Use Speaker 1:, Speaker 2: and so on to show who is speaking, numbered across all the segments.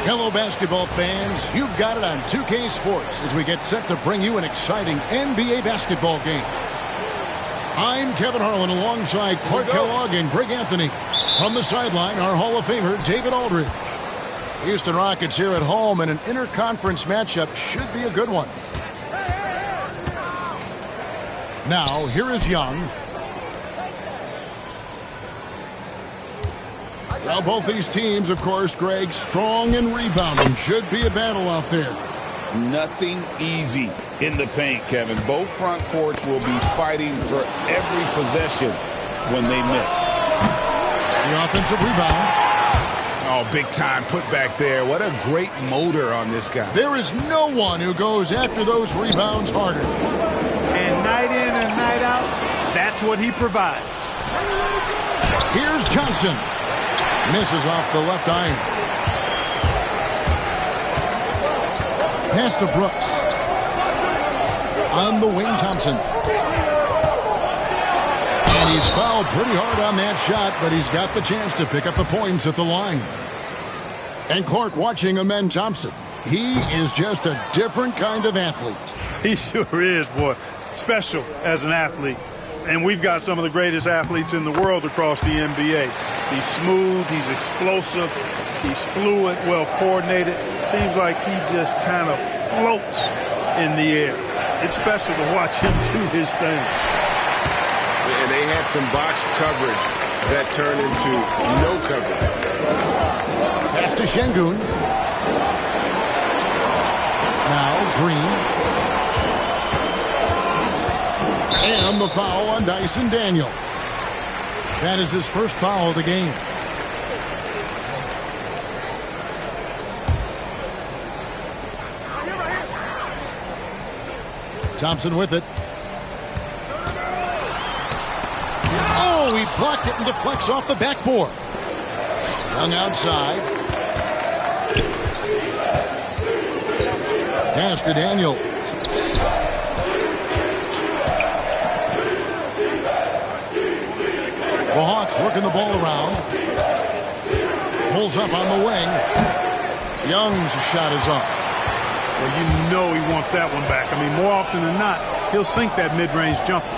Speaker 1: Hello, basketball fans. You've got it on 2K Sports as we get set to bring you an exciting NBA basketball game. I'm Kevin Harlan alongside Clark Kellogg and Greg Anthony. From the sideline, our Hall of Famer, David Aldridge. Houston Rockets here at home, and an interconference matchup should be a good one. Now, here is Young. Now, both these teams, of course, Greg, strong and rebounding. Should be a battle out there.
Speaker 2: Nothing easy in the paint, Kevin. Both front courts will be fighting for every possession when they miss.
Speaker 1: The offensive rebound.
Speaker 2: Oh, big time put back there. What a great motor on this guy.
Speaker 1: There is no one who goes after those rebounds harder.
Speaker 3: And night in and night out, that's what he provides.
Speaker 1: Here's Johnson. Misses off the left iron. Pass to Brooks. On the wing, Thompson. And he's fouled pretty hard on that shot, but he's got the chance to pick up the points at the line. And Clark watching Amen Thompson. He is just a different kind of athlete.
Speaker 3: He sure is, boy. Special as an athlete. And we've got some of the greatest athletes in the world across the NBA. He's smooth, he's explosive, he's fluid, well coordinated. Seems like he just kind of floats in the air. It's special to watch him do his thing.
Speaker 4: And they had some botched coverage that turned into no coverage.
Speaker 1: Pass to Şengün. Now Green. And the foul on Dyson Daniel. That is his first foul of the game. Thompson with it. Oh, he blocked it and deflects off the backboard. Young outside. Pass to Daniel. The Hawks working the ball around. Pulls up on the wing. Young's shot is off.
Speaker 3: Well, you know he wants that one back. I mean, more often than not, he'll sink that mid-range jumper.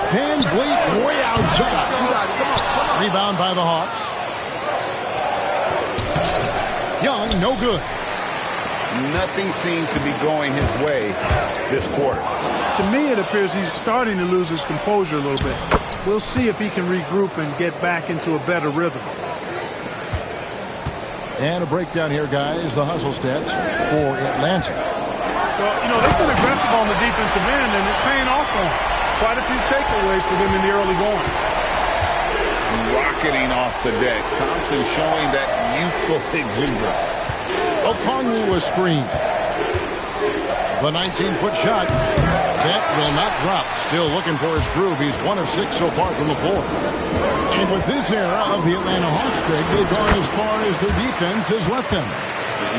Speaker 1: Van Vliet way outside. Rebound by the Hawks. Young, no good.
Speaker 2: Nothing seems to be going his way this quarter.
Speaker 3: To me, it appears he's starting to lose his composure a little bit. We'll see if he can regroup and get back into a better rhythm.
Speaker 1: And a breakdown here, guys. The hustle stats for Atlanta.
Speaker 3: Well, you know, they've been aggressive on the defensive end, and it's paying off for them. Quite a few takeaways for them in the early going.
Speaker 2: Rocketing off the deck. Thompson showing that youthful exuberance.
Speaker 1: Okongwu was screened. The 19-foot shot. That will not drop. Still looking for his groove. He's 1 of 6 so far from the floor. And with this era of the Atlanta Hawks, Greg, they've gone as far as their defense has let them.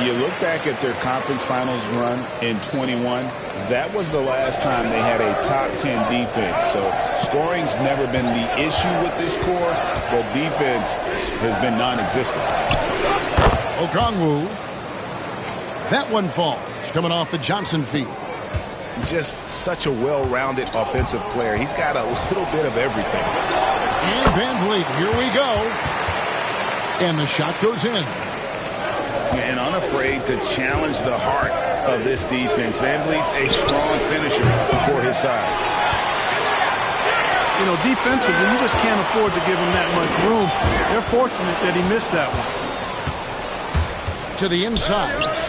Speaker 2: You look back at their conference finals run in 21. That was the last time they had a top 10 defense. So scoring's never been the issue with this core, but defense has been non-existent.
Speaker 1: Okongwu. That one falls. Coming off the Johnson feed.
Speaker 2: Just such a well-rounded offensive player. He's got a little bit of everything.
Speaker 1: And Van Vliet, here we go. And the shot goes in.
Speaker 2: And unafraid to challenge the heart of this defense. Van Vliet's a strong finisher for his size.
Speaker 3: You know, defensively, you just can't afford to give him that much room. They're fortunate that he missed that one.
Speaker 1: To the inside.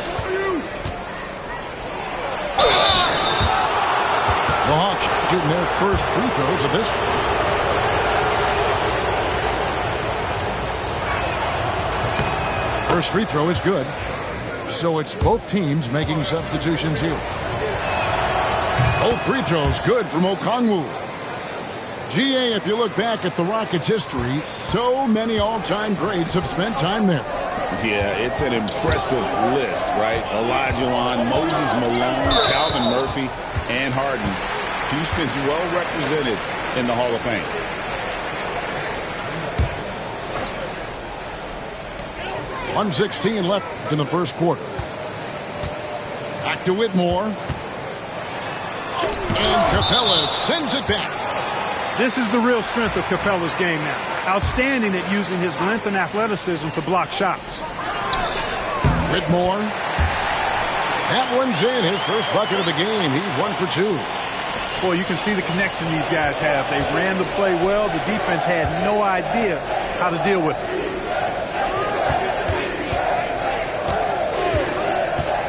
Speaker 1: The Hawks shooting their first free throws of this. First free throw is good. So it's both teams making substitutions here. Both free throws good from Okongwu. GA, if you look back at the Rockets' history, so many all-time greats have spent time there.
Speaker 2: Yeah, it's an impressive list, right? Olajuwon, Moses Malone, Calvin Murphy, and Harden. Houston's well represented in the Hall of Fame.
Speaker 1: 1:16 left in the first quarter. Back to Whitmore. And Capella sends it back.
Speaker 3: This is the real strength of Capella's game now. Outstanding at using his length and athleticism to block shots.
Speaker 1: Whitmore. That one's in. His first bucket of the game. He's 1 for 2.
Speaker 3: Boy, you can see the connection these guys have. They ran the play well. The defense had no idea how to deal with it.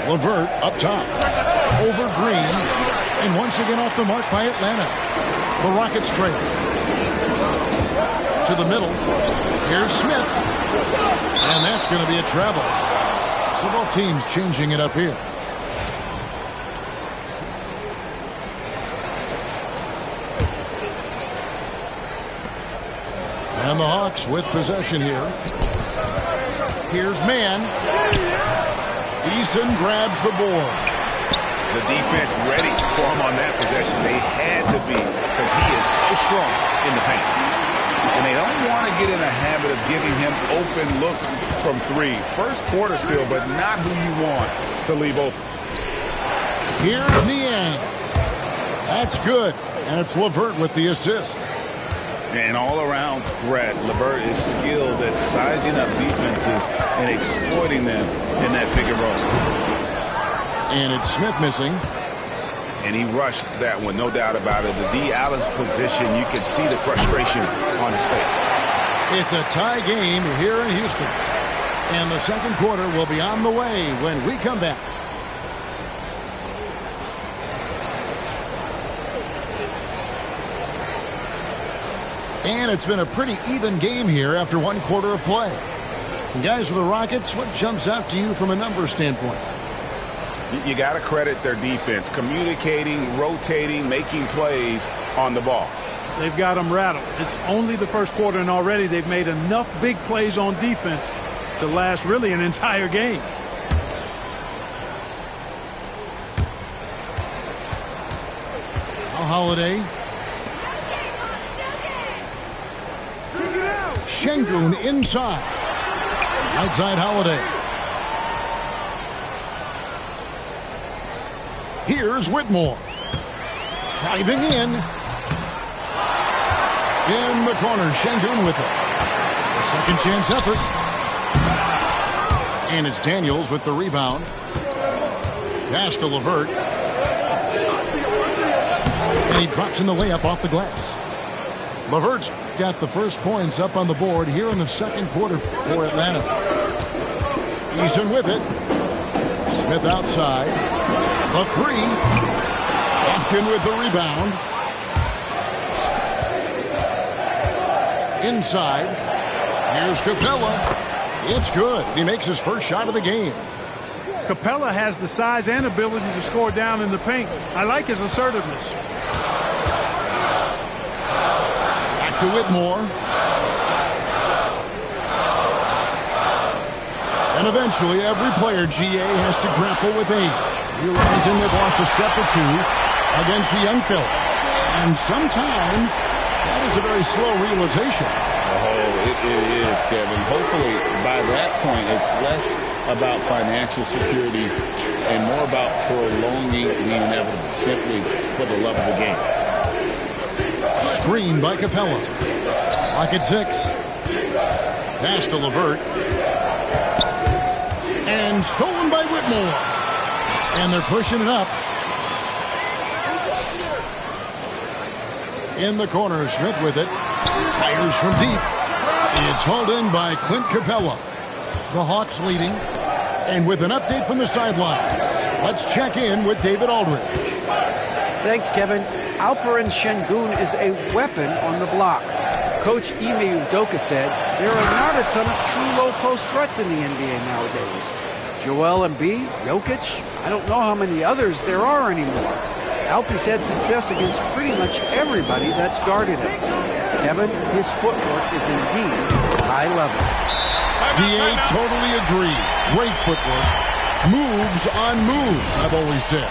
Speaker 1: LeVert up top. Over Green. And once again off the mark by Atlanta. The Rockets trail. To the middle. Here's Smith. And that's going to be a travel. So both teams changing it up here. And the Hawks with possession here. Here's Mann. Eason grabs the board.
Speaker 2: The defense ready for him on that possession. They had to be because he is so strong in the paint. And they don't want to get in a habit of giving him open looks from three. First quarter still, but not who you want to leave open.
Speaker 1: Here's Niang. That's good. And it's LeVert with the assist.
Speaker 2: An all-around threat. LeVert is skilled at sizing up defenses and exploiting them in that pick and roll.
Speaker 1: And it's Smith missing.
Speaker 2: And he rushed that one, no doubt about it. The D. Allen's position, you can see the frustration on his face.
Speaker 1: It's a tie game here in Houston. And the second quarter will be on the way when we come back. And it's been a pretty even game here after one quarter of play. And guys, for the Rockets, what jumps out to you from a numbers standpoint?
Speaker 2: You got to credit their defense, communicating, rotating, making plays on the ball.
Speaker 3: They've got them rattled. It's only the first quarter, and already they've made enough big plays on defense to last really an entire game.
Speaker 1: Holiday. Şengün inside. Outside Holiday. Here's Whitmore. Driving in. In the corner, Şengün with it. A second chance effort. And it's Daniels with the rebound. Pass to LeVert. And he drops in the layup off the glass. LeVert's got the first points up on the board here in the second quarter for Atlanta. Eason with it. Smith outside. The three. Afkin with the rebound. Inside. Here's Capella. It's good. He makes his first shot of the game.
Speaker 3: Capella has the size and ability to score down in the paint. I like his assertiveness.
Speaker 1: To Whitmore. And eventually every player, GA, has to grapple with age, realizing they've lost a step or two against the young fellas. And sometimes that is a very slow realization.
Speaker 2: Oh, it is, Kevin. Hopefully by that point it's less about financial security and more about prolonging the inevitable, simply for the love of the game.
Speaker 1: Screen by Capella. Rocket 6. Pass to LeVert. And stolen by Whitmore. And they're pushing it up. In the corner, Smith with it. Fires from deep. It's hauled in by Clint Capella. The Hawks leading. And with an update from the sidelines, let's check in with David Aldridge.
Speaker 5: Thanks, Kevin. Alperen Şengün is a weapon on the block. Coach Ime Udoka said there are not a ton of true low-post threats in the NBA nowadays. Joel Embiid, Jokic, I don't know how many others there are anymore. Alpy's had success against pretty much everybody that's guarded him. Kevin, his footwork is indeed high level.
Speaker 1: DA totally agree. Great footwork. Moves on moves, I've always said.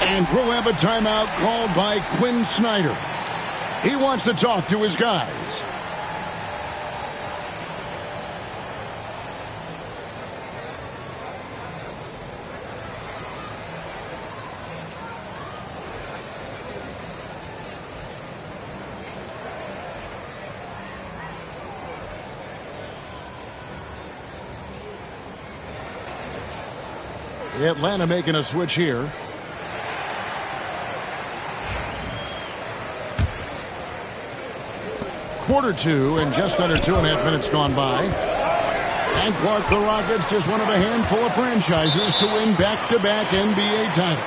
Speaker 1: And we'll have a timeout called by Quinn Snyder. He wants to talk to his guys. Atlanta making a switch here. Quarter two and just under 2.5 minutes gone by. And Clark, the Rockets, just one of a handful of franchises to win back-to-back NBA titles.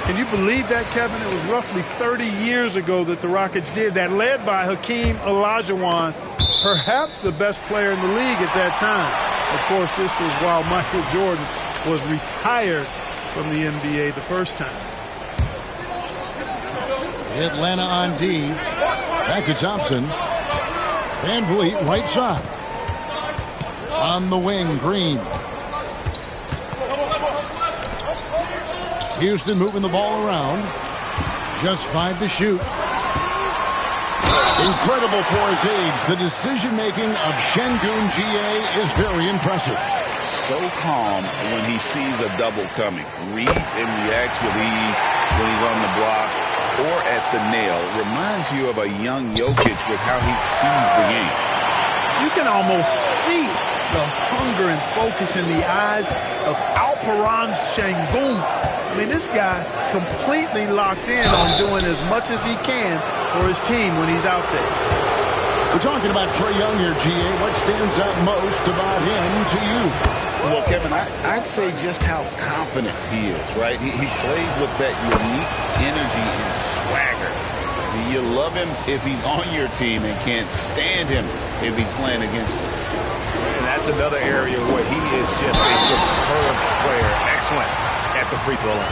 Speaker 3: Can you believe that, Kevin? It was roughly 30 years ago that the Rockets did that, led by Hakeem Olajuwon, perhaps the best player in the league at that time. Of course, this was while Michael Jordan was retired from the NBA the first time.
Speaker 1: Atlanta on D. Back to Thompson. Van Vliet, right side. On the wing, Green. Houston moving the ball around. Just 5 to shoot. Incredible for his age. The decision-making of Şengün GA is very impressive.
Speaker 2: So calm when he sees a double coming. Reads and reacts with ease when he's on the block or at the nail. Reminds you of a young Jokic with how he sees the game.
Speaker 3: You can almost see the hunger and focus in the eyes of Alperen Şengün. I mean, this guy completely locked in on doing as much as he can for his team when he's out there.
Speaker 1: We're talking about Trae Young here, GA. What stands out most about him to you?
Speaker 2: Well, Kevin, I'd say just how confident he is, right? He plays with that unique energy and swagger. You love him if he's on your team and can't stand him if he's playing against you.
Speaker 4: And that's another area where he is just a superb player. Excellent at the free throw line.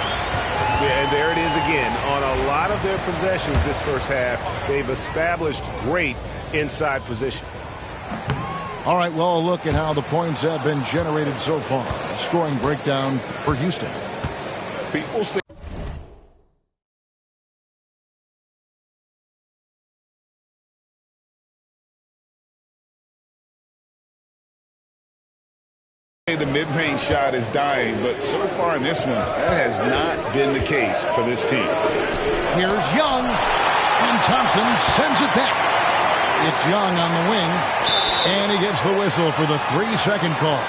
Speaker 4: Yeah, and there it is again. On a lot of their possessions this first half, they've established great inside position.
Speaker 1: All right, well, a look at how the points have been generated so far. A scoring breakdown for Houston.
Speaker 2: People say the mid-range shot is dying, but so far in this one, that has not been the case for this team.
Speaker 1: Here's Young, and Thompson sends it back. It's Young on the wing, and he gets the whistle for the 3-second call.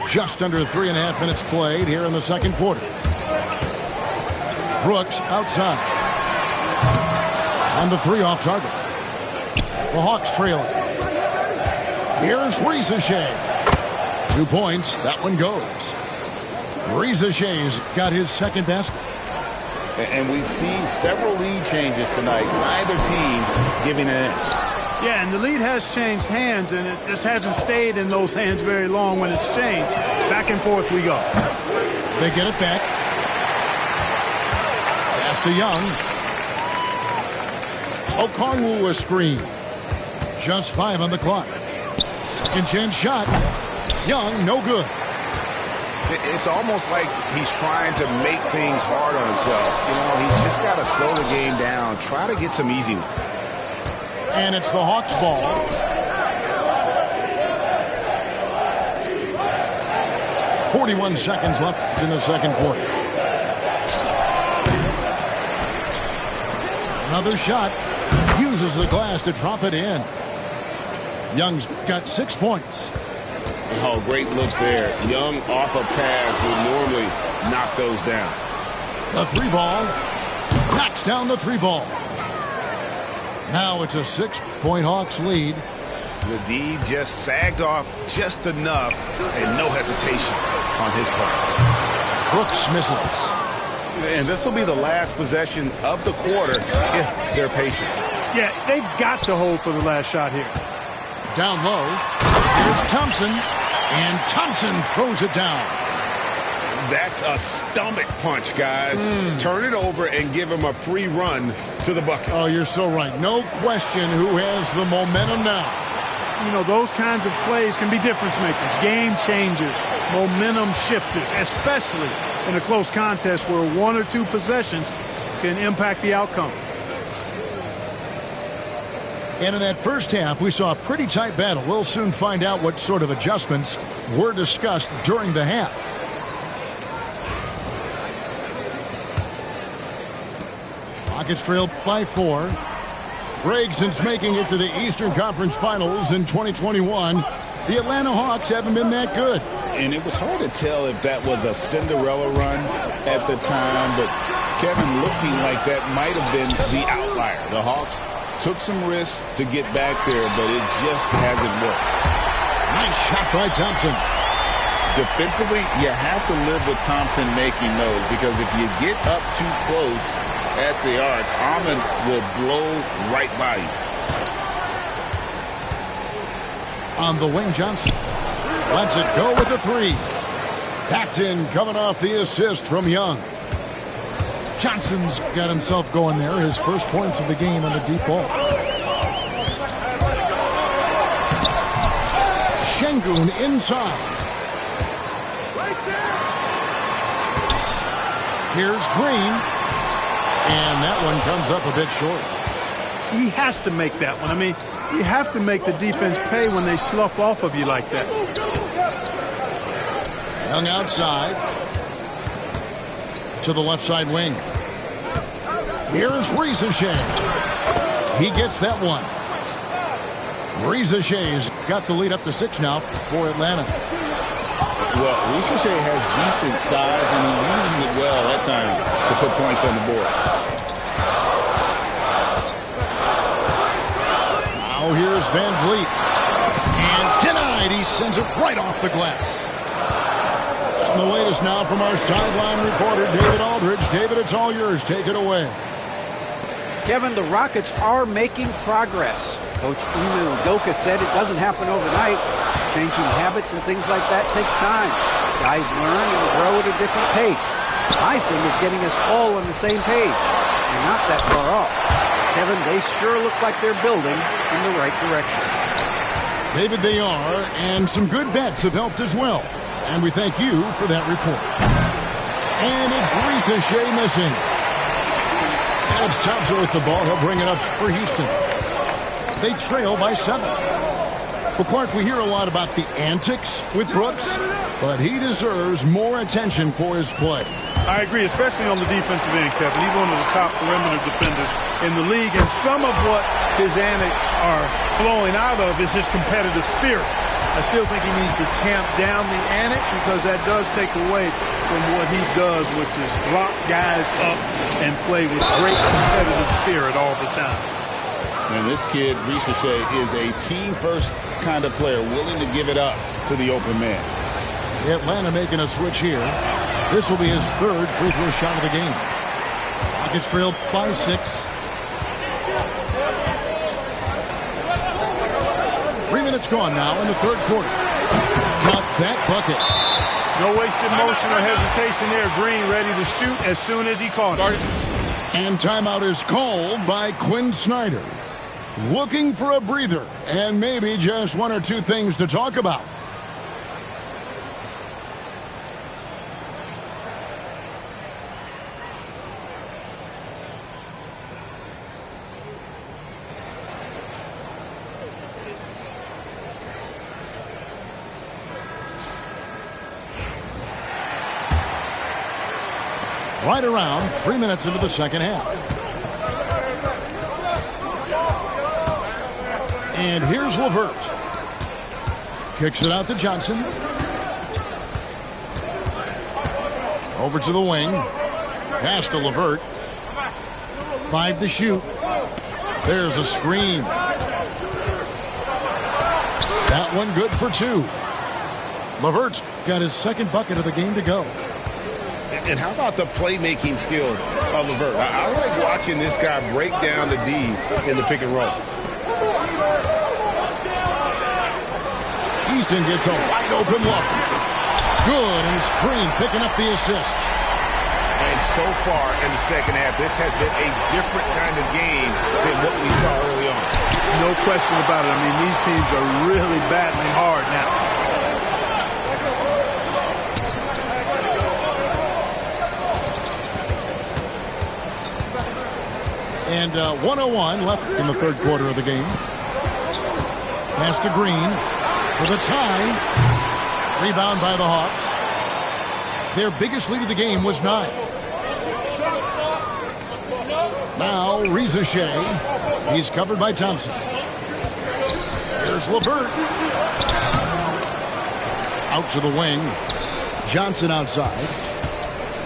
Speaker 1: Just under 3.5 minutes played here in the second quarter. Brooks outside. On the 3 off target. The Hawks trail it. Here's Reza Shea. 2 points. That one goes. Reza Shea's got his second basket.
Speaker 2: And we've seen several lead changes tonight. Neither team giving an inch.
Speaker 3: Yeah, and the lead has changed hands, and it just hasn't stayed in those hands very long when it's changed. Back and forth we go.
Speaker 1: They get it back. Pass to Young. Okongwu a screen. Just 5 on the clock. Second chance shot. Young, no good.
Speaker 4: It's almost like he's trying to make things hard on himself. You know, he's just got to slow the game down, try to get some easy ones.
Speaker 1: And it's the Hawks ball. .41 seconds left in the second quarter. Another shot. Uses the glass to drop it in. Young's got 6 points.
Speaker 2: Oh, great look there. Young off a pass would normally knock those down.
Speaker 1: The 3 ball. Knocks down the 3 ball. Now it's a 6-point Hawks lead.
Speaker 4: The D just sagged off just enough and no hesitation on his part.
Speaker 1: Brooks misses.
Speaker 4: And this will be the last possession of the quarter if they're patient.
Speaker 3: Yeah, they've got to hold for the last shot here.
Speaker 1: Down low. Here's Thompson. And Thompson throws it down.
Speaker 4: That's a stomach punch, guys. Turn it over and give him a free run to the bucket.
Speaker 1: Oh, you're so right. No question who has the momentum now.
Speaker 3: You know, those kinds of plays can be difference makers, game changers, momentum shifters, especially in a close contest where 1 or 2 possessions can impact the outcome.
Speaker 1: And in that first half, we saw a pretty tight battle. We'll soon find out what sort of adjustments were discussed during the half. Rockets trailed by 4. Greg, since making it to the Eastern Conference Finals in 2021, the Atlanta Hawks haven't been that good.
Speaker 2: And it was hard to tell if that was a Cinderella run at the time, but Kevin, looking like that might have been the outlier. The Hawks took some risks to get back there, but it just hasn't worked.
Speaker 1: Nice shot by Thompson.
Speaker 2: Defensively, you have to live with Thompson making those, because if you get up too close at the arc, Ahmed will blow right by you.
Speaker 1: On the wing, Johnson lets it go with the three. That's in, coming off the assist from Young. Johnson's got himself going there. His first points of the game on the deep ball. Şengün inside. Here's Green. And that one comes up a bit short.
Speaker 3: He has to make that one. I mean, you have to make the defense pay when they slough off of you like that.
Speaker 1: Young outside. To the left side wing. Here's Reza Shea. He gets that one. Reza Shea's got the lead up to 6 now for Atlanta.
Speaker 2: Well, Reza Shea has decent size, and he uses it well that time to put points on the board.
Speaker 1: Now here's Van Vliet. And denied. He sends it right off the glass. And the latest now from our sideline reporter, David Aldridge. David, it's all yours. Take it away.
Speaker 5: Kevin, the Rockets are making progress. Coach Ime Udoka said it doesn't happen overnight. Changing habits and things like that takes time. Guys learn and grow at a different pace. My thing is getting us all on the same page. And not that far off. Kevin, they sure look like they're building in the right direction.
Speaker 1: David, they are, and some good vets have helped as well. And we thank you for that report. And it's Reza Shea missing. It's Thompson with the ball. He'll bring it up for Houston. They trail by 7. Well, Clark, we hear a lot about the antics with Brooks, but he deserves more attention for his play.
Speaker 3: I agree, especially on the defensive end, Kevin. He's one of the top perimeter defenders in the league, and some of what his antics are flowing out of is his competitive spirit. I still think he needs to tamp down the antics, because that does take away from what he does, which is lock guys up and play with great competitive spirit all the time.
Speaker 2: And this kid, Reza Shea, is a team-first kind of player, willing to give it up to the open man.
Speaker 1: Atlanta making a switch here. This will be his 3rd free throw shot of the game. Rockets trail by 6. 3 minutes gone now in the 3rd quarter. Got that bucket.
Speaker 3: No wasted motion or hesitation there. Green ready to shoot as soon as he caught it.
Speaker 1: And timeout is called by Quinn Snyder. Looking for a breather and maybe just 1 or 2 things to talk about. Right around 3 minutes into the second half. And here's LeVert. Kicks it out to Johnson. Over to the wing. Pass to LeVert. 5 to shoot. There's a screen. That one good for 2. LeVert's got his 2nd bucket of the game to go.
Speaker 2: And how about the playmaking skills of LeVert? I like watching this guy break down the D in the pick and roll.
Speaker 1: Eason gets a wide open look. Good, and it's Green picking up the assist.
Speaker 4: And so far in the second half, this has been a different kind of game than what we saw early on.
Speaker 3: No question about it. I mean, these teams are really battling hard now.
Speaker 1: And 1:01 left in the 3rd quarter of the game. Pass to Green for the tie. Rebound by the Hawks. Their biggest lead of the game was 9. Now Reza Shea He's covered by Thompson. Here's LeVert. Out to the wing. Johnson outside.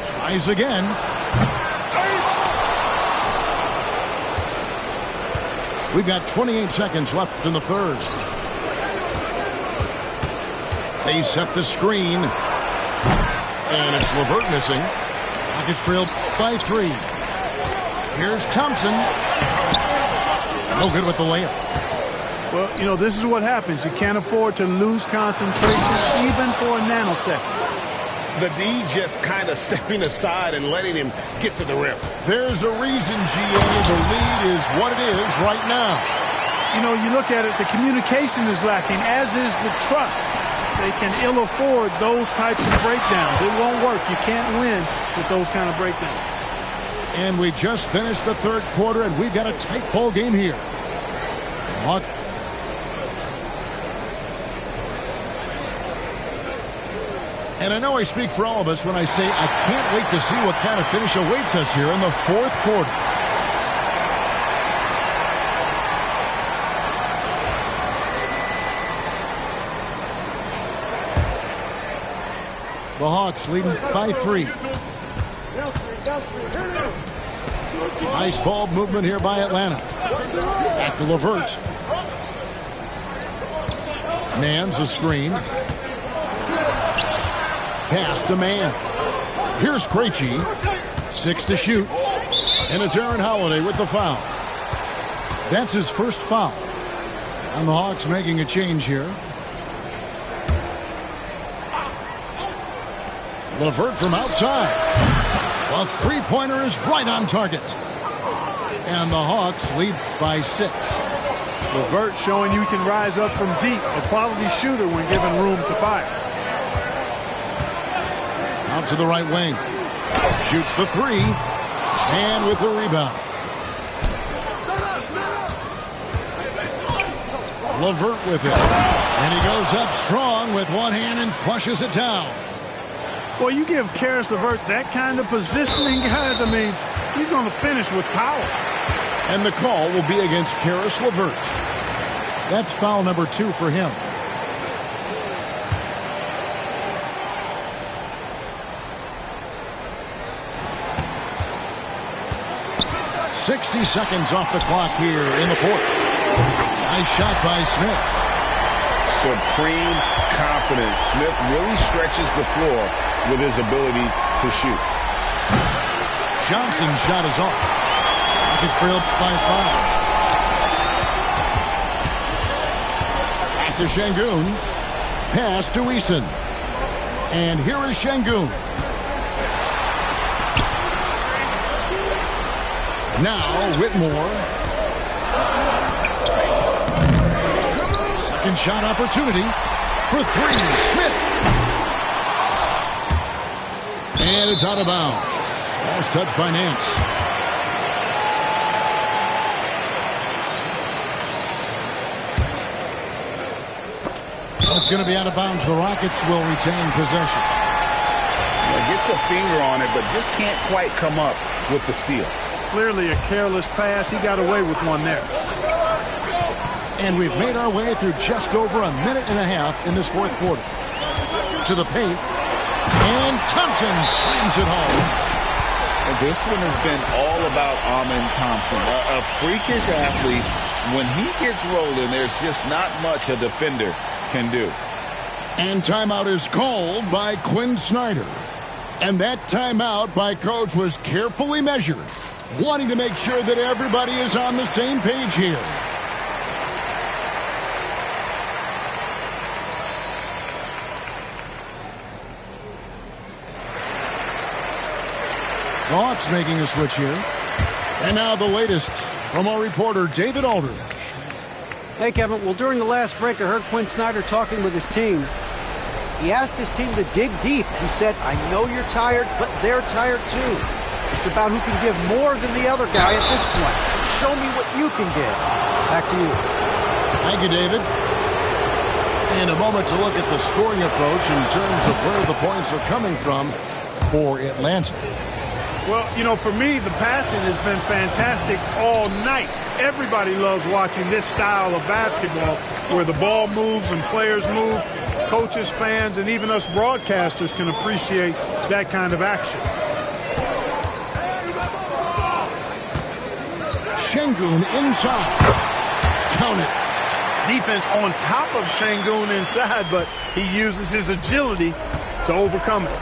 Speaker 1: Tries again. We've got 28 seconds left in the third. They set the screen. And it's LeVert missing. Rockets trailed by 3. Here's Thompson. No good with the layup.
Speaker 3: Well, you know, this is what happens. You can't afford to lose concentration even for a nanosecond.
Speaker 4: The D just kind of stepping aside and letting him get to the rim.
Speaker 1: There's a reason, GA, the lead is what it is right now.
Speaker 3: You know, you look at it, the communication is lacking, as is the trust. They can ill afford those types of breakdowns. It won't work. You can't win with those kind of breakdowns.
Speaker 1: And we just finished the third quarter, and we've got a tight ball game here. And I know I speak for all of us when I say I can't wait to see what kind of finish awaits us here in the fourth quarter. The Hawks leading by 3. Nice ball movement here by Atlanta. Back to LeVert. Man's a screen. Pass to Man. Here's Krejci. 6 to shoot. And it's Aaron Holiday with the foul. That's his first foul. And the Hawks making a change here. LeVert from outside. A three-pointer is right on target. And the Hawks lead by 6.
Speaker 3: LeVert showing you can rise up from deep. A quality shooter when given room to fire.
Speaker 1: Out to the right wing. Shoots the 3. And with the rebound. LeVert with it. And he goes up strong with one hand and flushes it down.
Speaker 3: Well, you give Caris LeVert that kind of positioning, guys. I mean, he's going to finish with power.
Speaker 1: And the call will be against Caris LeVert. That's foul number 2 for him. .60 seconds off the clock here in the fourth. Nice shot by Smith.
Speaker 2: Supreme confidence. Smith really stretches the floor with his ability to shoot.
Speaker 1: Johnson's shot is off. Rockets trailed by 5. Back to Şengün. Pass to Eason. And here is Şengün. Now Whitmore. Second shot opportunity for 3. Smith. And it's out of bounds. Last touch by Nance. It's going to be out of bounds. The Rockets will retain possession.
Speaker 2: Gets a finger on it, but just can't quite come up with the steal.
Speaker 3: Clearly a careless pass. He got away with one there.
Speaker 1: And we've made our way through just over a minute and a half in this fourth quarter. To the paint. And Thompson slams it home.
Speaker 2: And this one has been all about Amen Thompson. A freakish athlete. When he gets rolling, there's just not much a defender can do.
Speaker 1: And timeout is called by Quinn Snyder. And that timeout by Coach was carefully measured, wanting to make sure that everybody is on the same page here. The Hawks making a switch here. And now the latest from our reporter, David Aldridge.
Speaker 5: Hey, Kevin. Well, during the last break, I heard Quinn Snyder talking with his team. He asked his team to dig deep. He said, I know you're tired, but they're tired too. It's about who can give more than the other guy at this point. Show me what you can give. Back to you.
Speaker 1: Thank you, David. In a moment to look at the scoring approach in terms of where the points are coming from for Atlanta.
Speaker 3: Well, you know, for me, the passing has been fantastic all night. Everybody loves watching this style of basketball where the ball moves and players move. Coaches, fans, and even us broadcasters can appreciate that kind of action.
Speaker 1: Şengün inside. Count it.
Speaker 3: Defense on top of Şengün inside, but he uses his agility to overcome it.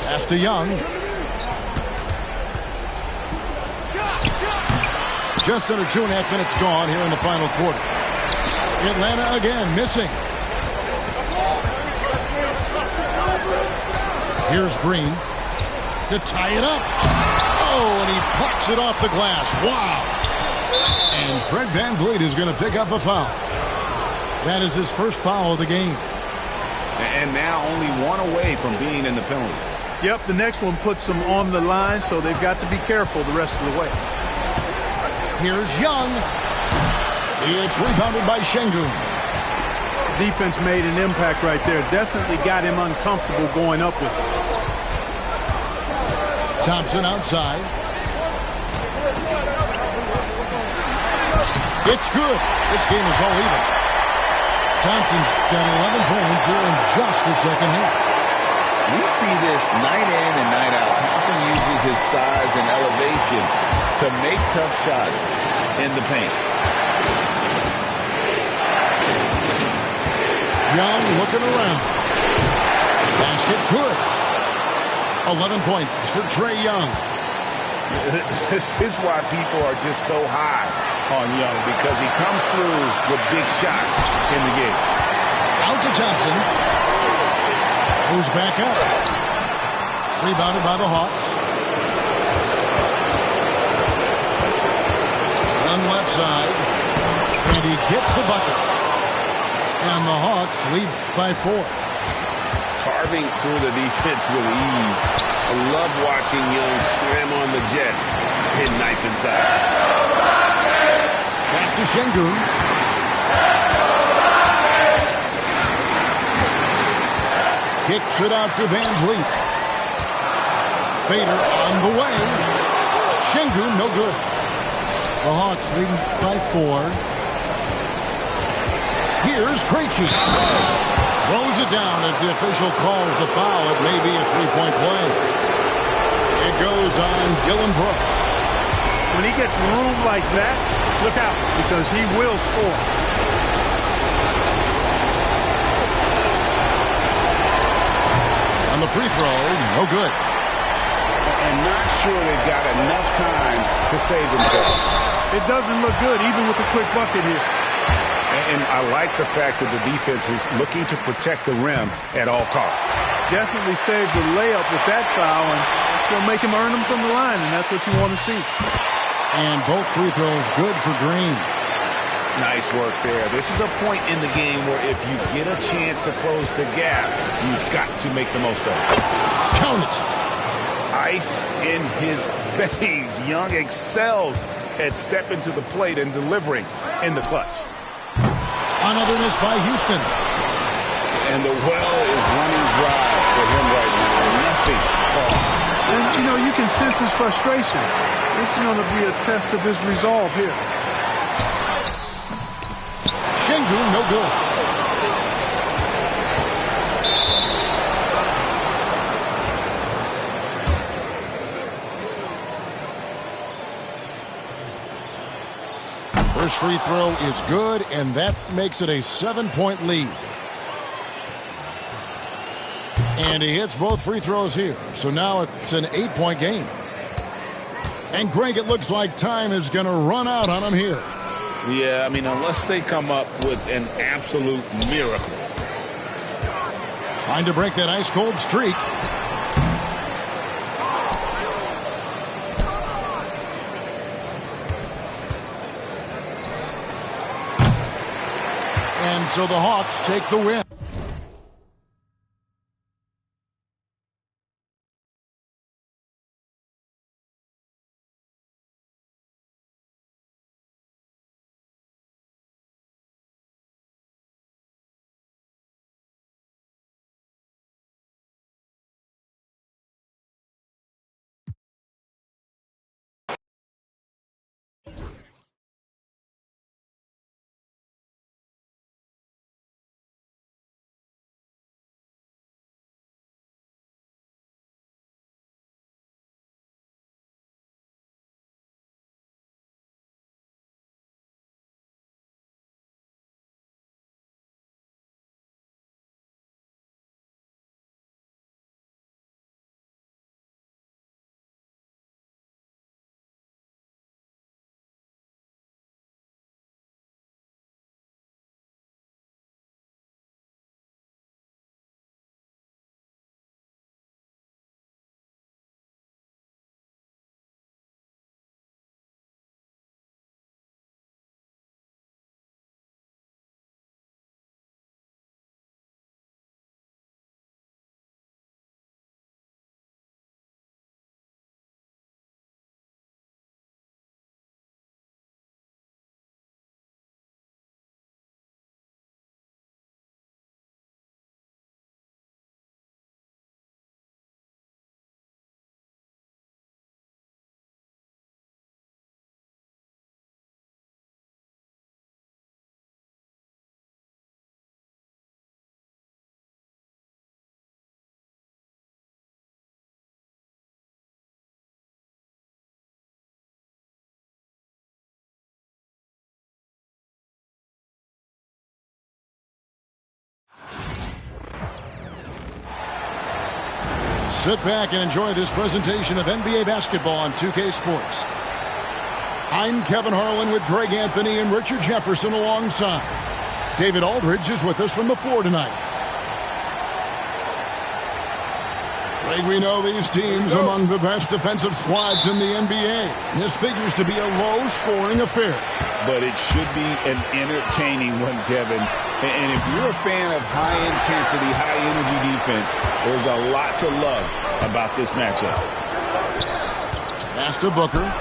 Speaker 1: Pass to Young. Just under 2.5 minutes gone here in the final quarter. Atlanta again missing. Here's Green to tie it up. Oh, and he plucks it off the glass. Wow. And Fred VanVleet is going to pick up a foul. That is his first foul of the game.
Speaker 4: And now only one away from being in the penalty.
Speaker 3: Yep, the next one puts them on the line, so they've got to be careful the rest of the way.
Speaker 1: Here's Young. It's rebounded by Şengün.
Speaker 3: Defense made an impact right there. Definitely got him uncomfortable going up with it.
Speaker 1: Thompson outside. It's good. This game is all even. Thompson's got 11 points here in just the second half.
Speaker 2: We see this night in and night out. Thompson uses his size and elevation to make tough shots in the paint.
Speaker 1: Young looking around. Basket good. 11 points for Trae Young.
Speaker 4: This is why people are just so high on Young, because he comes through with big shots in the game.
Speaker 1: Out to Thompson. Moves back up. Rebounded by the Hawks. Young left side. And he gets the bucket. And the Hawks lead by 4.
Speaker 4: Carving through the defense with ease. I love watching Young slam on the Jets. Hit knife inside.
Speaker 1: Pass to Şengün. Kicks it out to VanVleet. Fader on the way. Şengün no good. The Hawks leading by 4. Here's Krejci. Throws it down as the official calls the foul. It may be a three-point play. It goes on Dillon Brooks.
Speaker 3: When he gets room like that, look out, because he will score.
Speaker 1: On the free throw, no good.
Speaker 4: And not sure they've got enough time to save themselves.
Speaker 3: It doesn't look good, even with a quick bucket here.
Speaker 4: And I like the fact that the defense is looking to protect the rim at all costs.
Speaker 3: Definitely saved the layup with that foul, and they'll make him earn them from the line, and that's what you want to see.
Speaker 1: And both free throws good for Green.
Speaker 4: Nice work there. This is a point in the game where if you get a chance to close the gap, you've got to make the most of it.
Speaker 1: Count it.
Speaker 4: Ice in his veins. Young excels at stepping to the plate and delivering in the clutch.
Speaker 1: Another miss by Houston.
Speaker 4: And the well is running dry for him right now. Nothing falling.
Speaker 3: And, you know, you can sense his frustration. This is going to be a test of his resolve here.
Speaker 1: Şengün no good. First free throw is good, and that makes it a 7-point lead. And he hits both free throws here. So now it's an 8-point game. And Greg, it looks like time is going to run out on him here.
Speaker 2: Yeah, I mean, unless they come up with an absolute miracle.
Speaker 1: Trying to break that ice-cold streak. And so the Hawks take the win. Sit back and enjoy this presentation of NBA basketball on 2K Sports. I'm Kevin Harlan with Greg Anthony and Richard Jefferson alongside. David Aldridge is with us from the floor tonight. Greg, we know these teams among the best defensive squads in the NBA. This figures to be a low-scoring affair.
Speaker 2: But it should be an entertaining one, Kevin. And if you're a fan of high-intensity, high-energy defense, there's a lot to love about this matchup.
Speaker 1: Pass to Booker.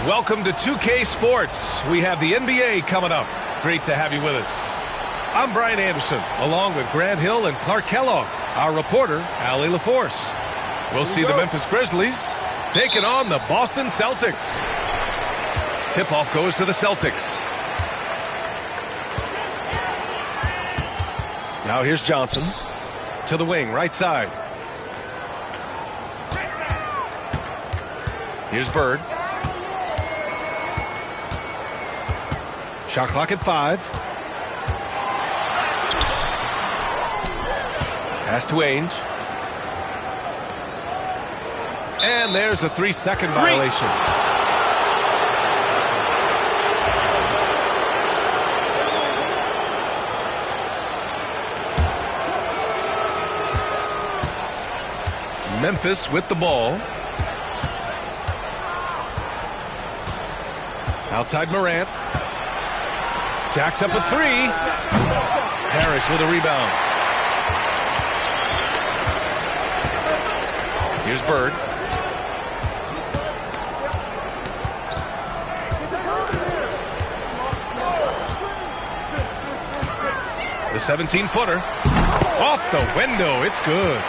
Speaker 6: Welcome to 2K Sports. We have the NBA coming up. Great to have you with us. I'm Brian Anderson, along with Grant Hill and Clark Kellogg. Our reporter, Allie LaForce. We'll see the Memphis Grizzlies taking on the Boston Celtics. Tip-off goes to the Celtics. Now here's Johnson to the wing, right side. Here's Bird. Shot clock at 5. Pass to Ainge. And there's a 3-second violation. Memphis with the ball. Outside Morant. Jacks up with 3. Harris with a rebound. Here's Bird. The 17-footer. Off the window. It's good.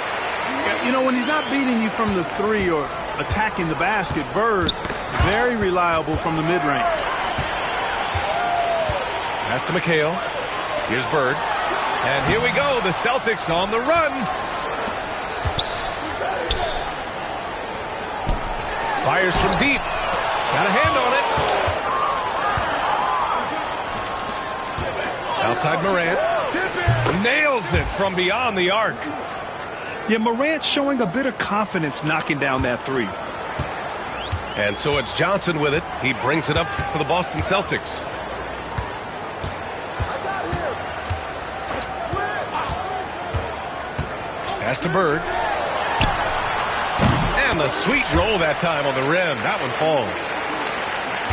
Speaker 3: You know, when he's not beating you from the 3 or attacking the basket, Bird, very reliable from the mid-range.
Speaker 6: Pass to McHale. Here's Bird. And here we go. The Celtics on the run. Fires from deep. Got a hand on it. Outside Morant. Nails it from beyond the arc.
Speaker 7: Yeah, Morant showing a bit of confidence knocking down that 3.
Speaker 6: And so it's Johnson with it. He brings it up for the Boston Celtics. Pass to Bird. And the sweet roll that time on the rim. That one falls.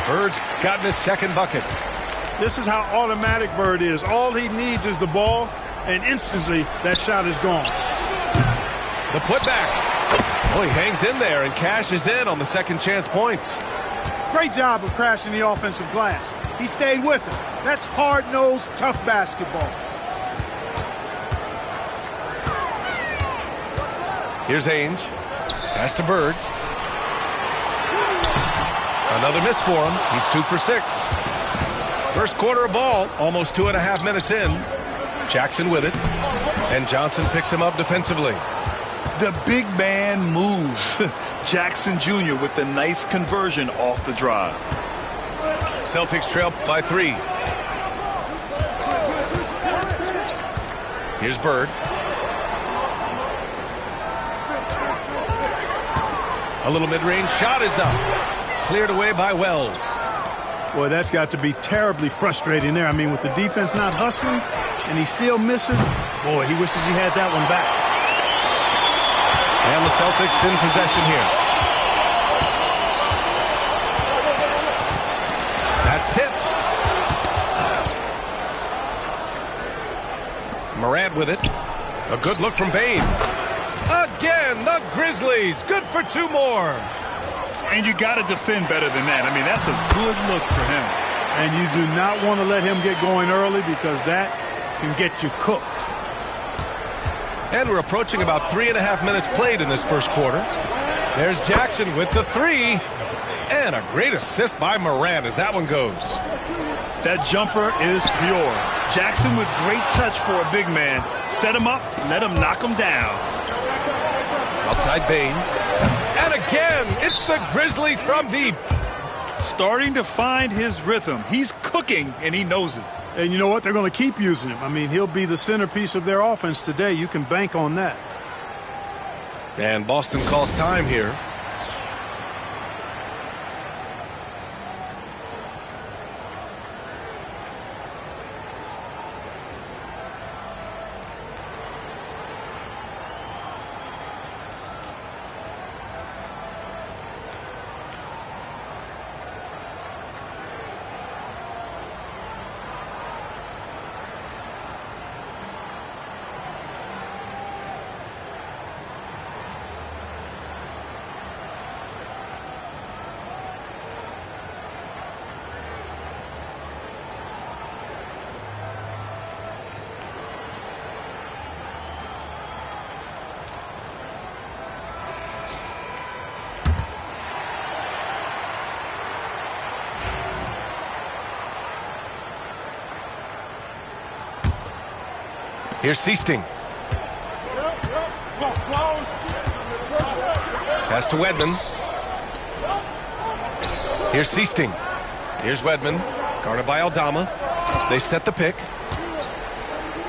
Speaker 6: Bird's gotten his second bucket.
Speaker 3: This is how automatic Bird is. All he needs is the ball, and instantly that shot is gone.
Speaker 6: The putback. Oh, he hangs in there and cashes in on the second chance points.
Speaker 3: Great job of crashing the offensive glass. He stayed with it. That's hard-nosed, tough basketball.
Speaker 6: Here's Ainge. Pass to Bird. Another miss for him. He's 2 for 6. First quarter of ball, almost 2.5 minutes in. Jackson with it. And Johnson picks him up defensively.
Speaker 7: The big man moves. Jackson Jr. with the nice conversion off the drive.
Speaker 6: Celtics trail by 3. Here's Bird. A little mid-range shot is up. Cleared away by Wells.
Speaker 3: Boy, that's got to be terribly frustrating there. I mean, with the defense not hustling and he still misses, boy, he wishes he had that one back.
Speaker 6: And the Celtics in possession here. That's tipped. Morant with it. A good look from Bane. Again, the Grizzlies. Good for 2 more.
Speaker 7: And you got to defend better than that. I mean, that's a good look for him.
Speaker 3: And you do not want to let him get going early because that can get you cooked.
Speaker 6: And we're approaching about 3.5 minutes played in this first quarter. There's Jackson with the 3. And a great assist by Morant as that one goes.
Speaker 7: That jumper is pure. Jackson with great touch for a big man. Set him up, let him knock him down.
Speaker 6: Outside Bane. And again, it's the Grizzlies from deep.
Speaker 7: Starting to find his rhythm. He's cooking, and he knows it.
Speaker 3: And you know what? They're going to keep using him. I mean, he'll be the centerpiece of their offense today. You can bank on that.
Speaker 6: And Boston calls time here. Here's Seasting. Pass to Wedman. Here's Seasting. Here's Wedman. Guarded by Aldama. They set the pick.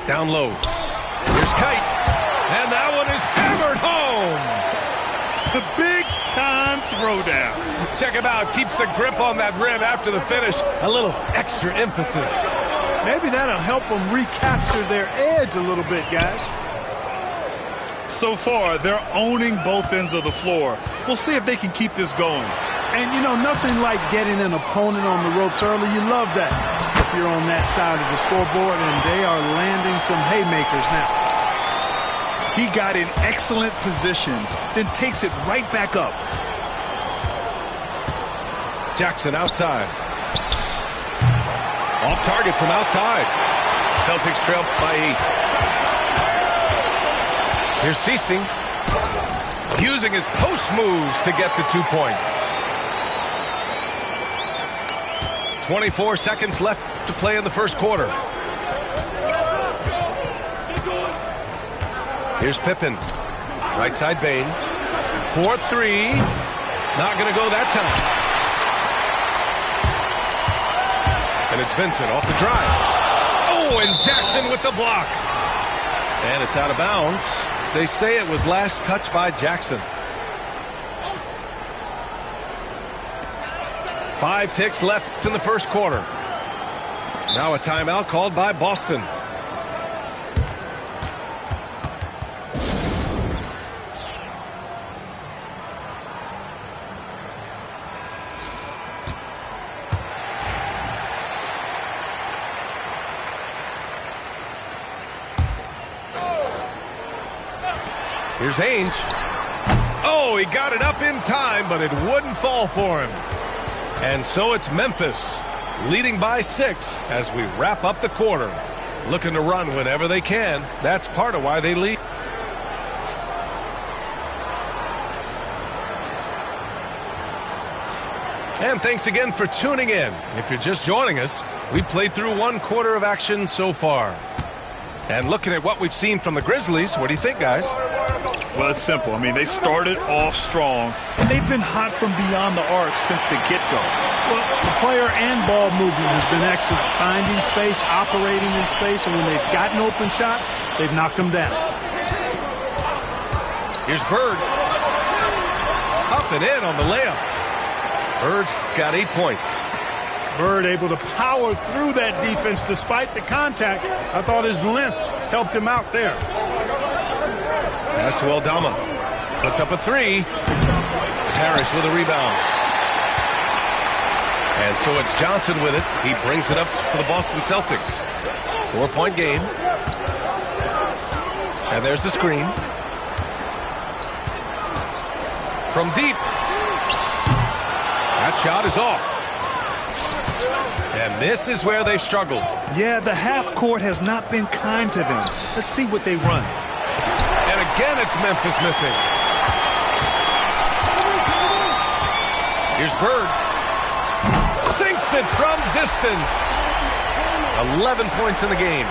Speaker 6: Down low. Here's Kite. And that one is hammered home.
Speaker 7: The big-time throwdown.
Speaker 6: Check him out. Keeps the grip on that rim after the finish. A little extra emphasis.
Speaker 3: Maybe that'll help them recapture their edge a little bit, guys.
Speaker 7: So far, they're owning both ends of the floor. We'll see if they can keep this going.
Speaker 3: And, you know, nothing like getting an opponent on the ropes early. You love that if you're on that side of the scoreboard, and they are landing some haymakers now.
Speaker 7: He got in excellent position, then takes it right back up.
Speaker 6: Jackson outside. Off target from outside. Celtics trail by 8. Here's Seasting. Using his post moves to get the 2 points. 24 seconds left to play in the first quarter. Here's Pippen. Right side Bane. 4-3. Not going to go that time. And it's Vincent off the drive. Oh, and Jackson with the block. And it's out of bounds. They say it was last touched by Jackson. 5 ticks left in the first quarter. Now a timeout called by Boston. Here's Ainge. Oh, he got it up in time, but it wouldn't fall for him. And so it's Memphis, leading by 6 as we wrap up the quarter. Looking to run whenever they can. That's part of why they lead. And thanks again for tuning in. If you're just joining us, we played through 1 quarter of action so far. And looking at what we've seen from the Grizzlies, what do you think, guys?
Speaker 7: Well, it's simple. I mean, they started off strong, and they've been hot from beyond the arc since the get-go. Well, the player and ball movement has been excellent. Finding space, operating in space, and when they've gotten open shots, they've knocked them down.
Speaker 6: Here's Bird. Up and in on the layup. Bird's got 8 points.
Speaker 3: Bird able to power through that defense despite the contact. I thought his length helped him out there.
Speaker 6: Pass to Aldama. Puts up a 3. Parrish with a rebound. And so it's Johnson with it. He brings it up for the Boston Celtics. 4-point game. And there's the screen. From deep. That shot is off. And this is where they've struggled.
Speaker 7: Yeah, the half court has not been kind to them. Let's see what they run.
Speaker 6: And again, it's Memphis missing. Here's Bird. Sinks it from distance. 11 points in the game.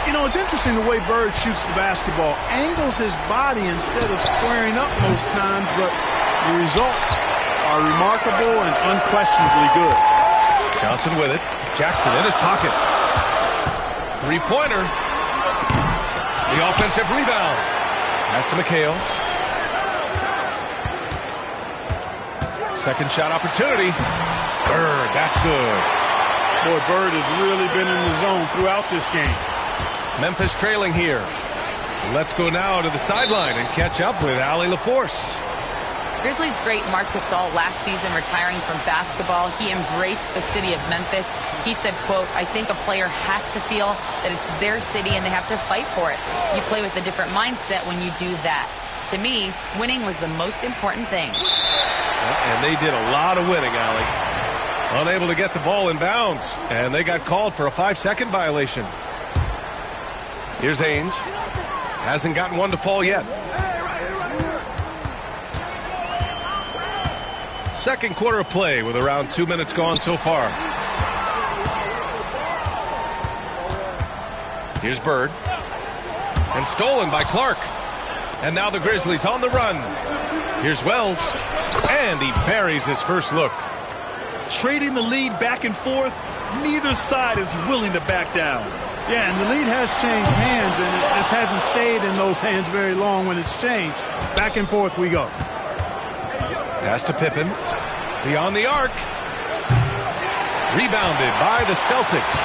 Speaker 3: You know, it's interesting the way Bird shoots the basketball. Angles his body instead of squaring up most times, but the results are remarkable and unquestionably good.
Speaker 6: Johnson with it. Jackson in his pocket. Three-pointer. The offensive rebound. Pass to McHale. Second shot opportunity. Bird, that's good.
Speaker 3: Boy, Bird has really been in the zone throughout this game.
Speaker 6: Memphis trailing here. Let's go now to the sideline and catch up with Allie LaForce.
Speaker 8: Grizzlies great Marc Gasol last season retiring from basketball. He embraced the city of Memphis. He said, quote, "I think a player has to feel that it's their city and they have to fight for it. You play with a different mindset when you do that. To me, winning was the most important thing."
Speaker 6: And they did a lot of winning, Allie. Unable to get the ball in bounds. And they got called for a 5-second violation. Here's Ainge. Hasn't gotten one to fall yet. Second quarter of play with around 2 minutes gone so far. Here's Bird. And stolen by Clark. And now the Grizzlies on the run. Here's Wells. And he buries his first look.
Speaker 7: Trading the lead back and forth, neither side is willing to back down.
Speaker 3: Yeah, and the lead has changed hands, and it just hasn't stayed in those hands very long when it's changed. Back and forth we go.
Speaker 6: Pass to Pippen. Beyond the arc. Rebounded by the Celtics.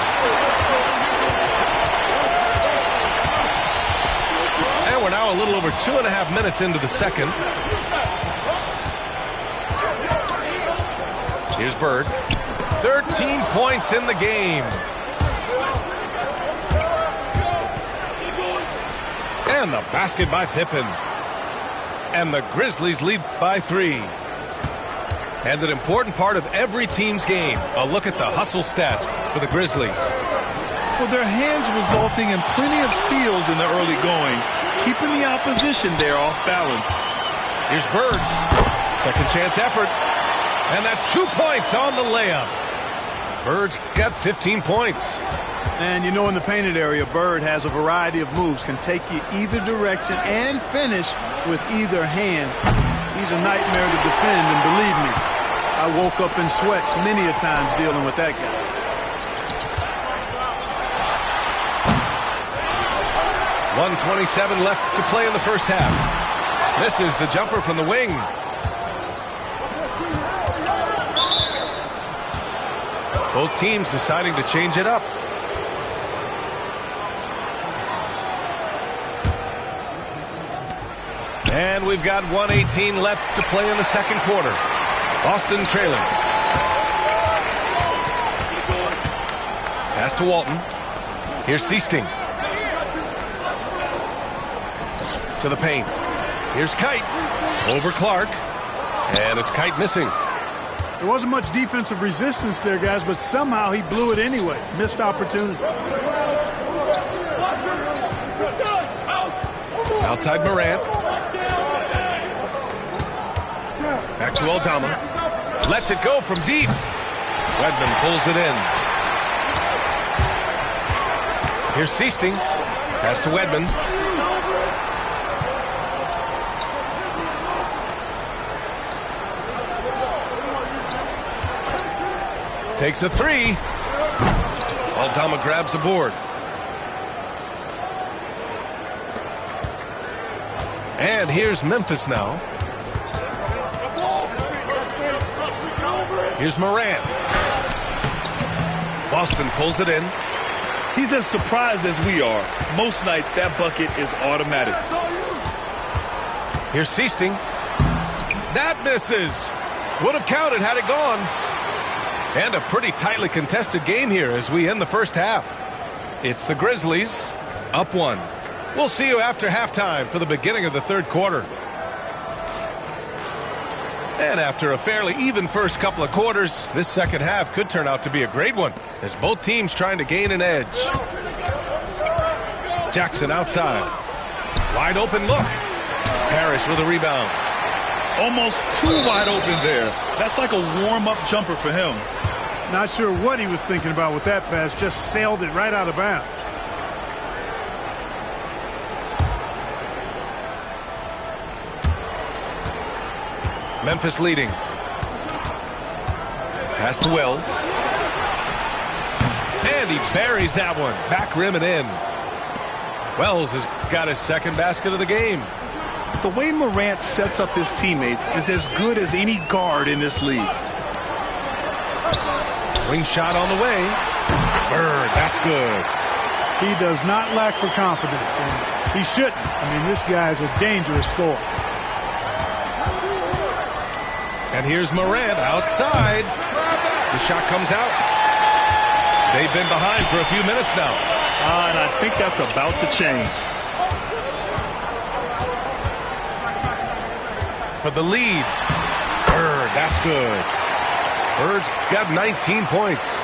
Speaker 6: And we're now a little over 2.5 minutes into the second. Here's Bird. 13 points in the game. And the basket by Pippen. And the Grizzlies lead by 3. And an important part of every team's game. A look at the hustle stats for the Grizzlies.
Speaker 7: Well, their hands resulting in plenty of steals in the early going, keeping the opposition there off balance.
Speaker 6: Here's Bird. Second chance effort. And that's 2 points on the layup. Bird's got 15 points.
Speaker 3: And you know, in the painted area, Bird has a variety of moves, can take you either direction and finish with either hand. He's a nightmare to defend, and believe me, I woke up in sweats many a times dealing with that guy.
Speaker 6: .127 left to play in the first half. This is the jumper from the wing. Both teams deciding to change it up. And we've got 1:18 left to play in the second quarter. Boston trailing. Pass to Walton. Here's Seasting. To the paint. Here's Kite. Over Clark. And it's Kite missing.
Speaker 3: There wasn't much defensive resistance there, guys, but somehow he blew it anyway. Missed opportunity.
Speaker 6: Outside Morant. Back to Aldama. Lets it go from deep. Wedman pulls it in. Here's Seasting. Pass to Wedman. Takes a three. Aldama grabs the board. And here's Memphis now. Here's Morant. Boston pulls it in.
Speaker 7: He's as surprised as we are. Most nights, that bucket is automatic.
Speaker 6: Here's Seasting. That misses. Would have counted had it gone. And a pretty tightly contested game here as we end the first half. It's the Grizzlies up 1. We'll see you after halftime for the beginning of the third quarter. And after a fairly even first couple of quarters, this second half could turn out to be a great one as both teams trying to gain an edge. Jackson outside. Wide open look. Parrish with a rebound.
Speaker 7: Almost too wide open there. That's like a warm-up jumper for him.
Speaker 3: Not sure what he was thinking about with that pass. Just sailed it right out of bounds.
Speaker 6: Memphis leading. Pass to Wells. And he buries that one. Back rim and in. Wells has got his second basket of the game.
Speaker 7: The way Morant sets up his teammates is as good as any guard in this league.
Speaker 6: Swing shot on the way. Bird, that's good.
Speaker 3: He does not lack for confidence, and he shouldn't. I mean, this guy is a dangerous scorer.
Speaker 6: And here's Morant outside. The shot comes out. They've been behind for a few minutes now.
Speaker 7: And I think that's about to change.
Speaker 6: For the lead. Bird, that's good. Bird's got 19 points.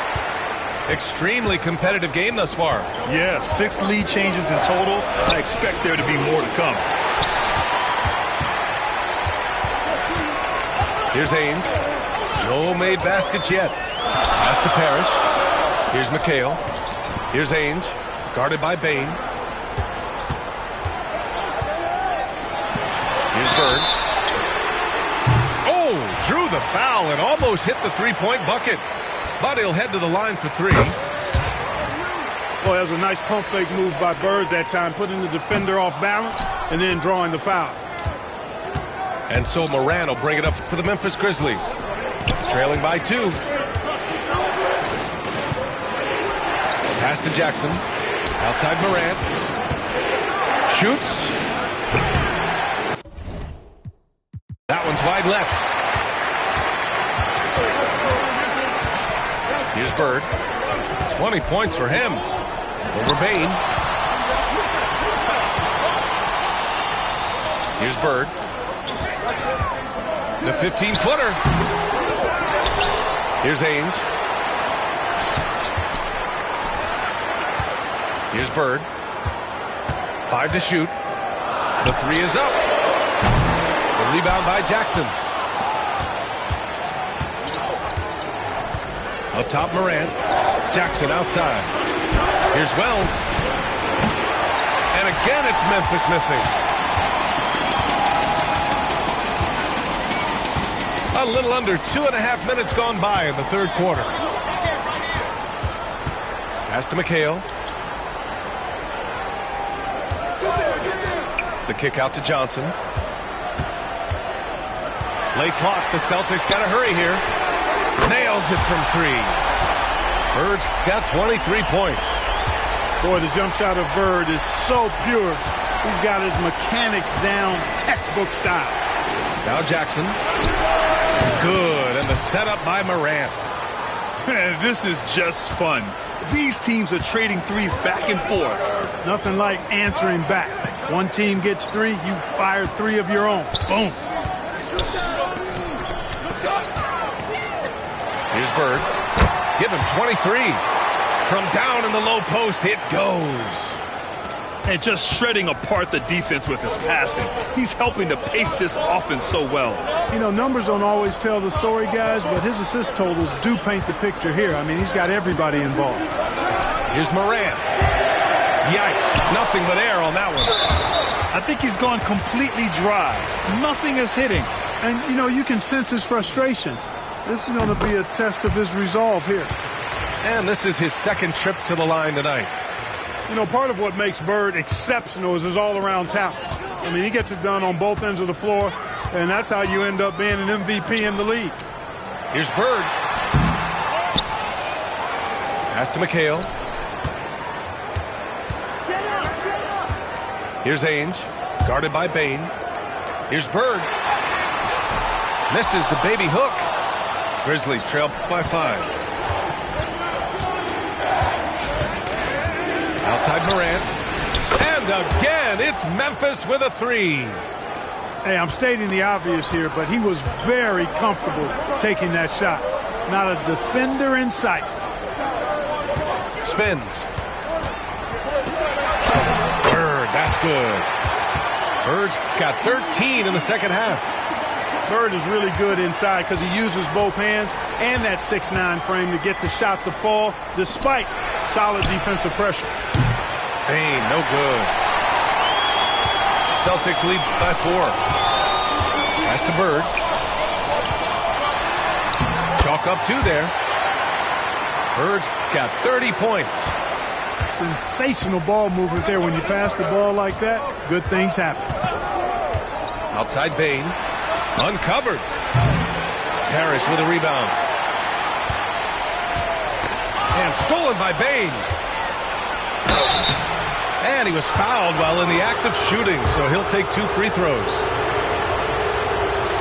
Speaker 6: Extremely competitive game thus far.
Speaker 7: Yeah, 6 lead changes in total. I expect there to be more to come.
Speaker 6: Here's Ames. No made baskets yet. Pass to Parrish. Here's McHale. Here's Ames. Guarded by Bain. Here's Bird. Oh, drew the foul and almost hit the three-point bucket. But he'll head to the line for 3.
Speaker 3: Boy, that was a nice pump fake move by Bird that time, putting the defender off balance and then drawing the foul.
Speaker 6: And so Morant will bring it up for the Memphis Grizzlies. Trailing by 2. Pass to Jackson. Outside Morant. Shoots. That one's wide left. Here's Bird. 20 points for him. Over Bain. Here's Bird. The 15-footer. Here's Ames. Here's Bird. 5 to shoot. The 3 is up. The rebound by Jackson. Up top, Morant. Jackson outside. Here's Wells. And again, it's Memphis missing. A little under 2.5 minutes gone by in the third quarter. Pass to McHale. The kick out to Johnson. Late clock. The Celtics got to hurry here. Nails it from 3. Bird's got 23 points.
Speaker 3: Boy, the jump shot of Bird is so pure. He's got his mechanics down, textbook style.
Speaker 6: Now Jackson. Good, and the setup by Morant.
Speaker 7: Man, this is just fun. These teams are trading threes back and forth.
Speaker 3: Nothing like answering back. One team gets 3, you fire 3 of your own. Boom.
Speaker 6: Here's Bird. Give him 23. From down in the low post, it goes.
Speaker 7: And just shredding apart the defense with his passing. He's helping to pace this offense so well.
Speaker 3: You know, numbers don't always tell the story, guys, but his assist totals do paint the picture here. I mean, he's got everybody involved.
Speaker 6: Here's Morant. Yikes. Nothing but air on that one.
Speaker 7: I think he's gone completely dry. Nothing is hitting.
Speaker 3: And, you know, you can sense his frustration. This is going to be a test of his resolve here.
Speaker 6: And this is his second trip to the line tonight.
Speaker 3: You know, part of what makes Bird exceptional is his all-around talent. I mean, he gets it done on both ends of the floor, and that's how you end up being an MVP in the league.
Speaker 6: Here's Bird. Pass to McHale. Here's Ainge, guarded by Bain. Here's Bird. Misses the baby hook. Grizzlies trail by 5. Outside Morant. And again, it's Memphis with a 3.
Speaker 3: Hey, I'm stating the obvious here, but he was very comfortable taking that shot. Not a defender in sight.
Speaker 6: Spins. Bird, that's good. Bird's got 13 in the second half.
Speaker 3: Bird is really good inside because he uses both hands and that 6'9" frame to get the shot to fall despite solid defensive pressure.
Speaker 6: Bain, no good. Celtics lead by 4. Pass to Bird. Chalk up 2 there. Bird's got 30 points.
Speaker 3: Sensational ball movement there. When you pass the ball like that, good things happen.
Speaker 6: Outside Bain. Uncovered. Harris with a rebound. And stolen by Bain. And he was fouled while in the act of shooting, so he'll take 2 free throws.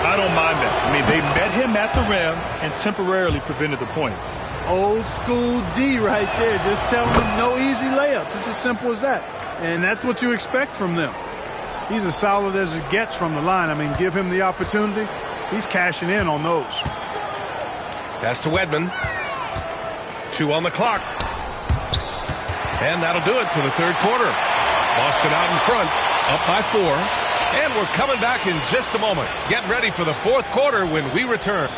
Speaker 7: I don't mind that. I mean, they met him at the rim and temporarily prevented the points.
Speaker 3: Old school D right there, just telling him no easy layups. It's as simple as that. And that's what you expect from them. He's as solid as it gets from the line. I mean, give him the opportunity. He's cashing in on those.
Speaker 6: Pass to Wedman. 2 on the clock. And that'll do it for the third quarter. Boston out in front, up by 4. And we're coming back in just a moment. Get ready for the fourth quarter when we return.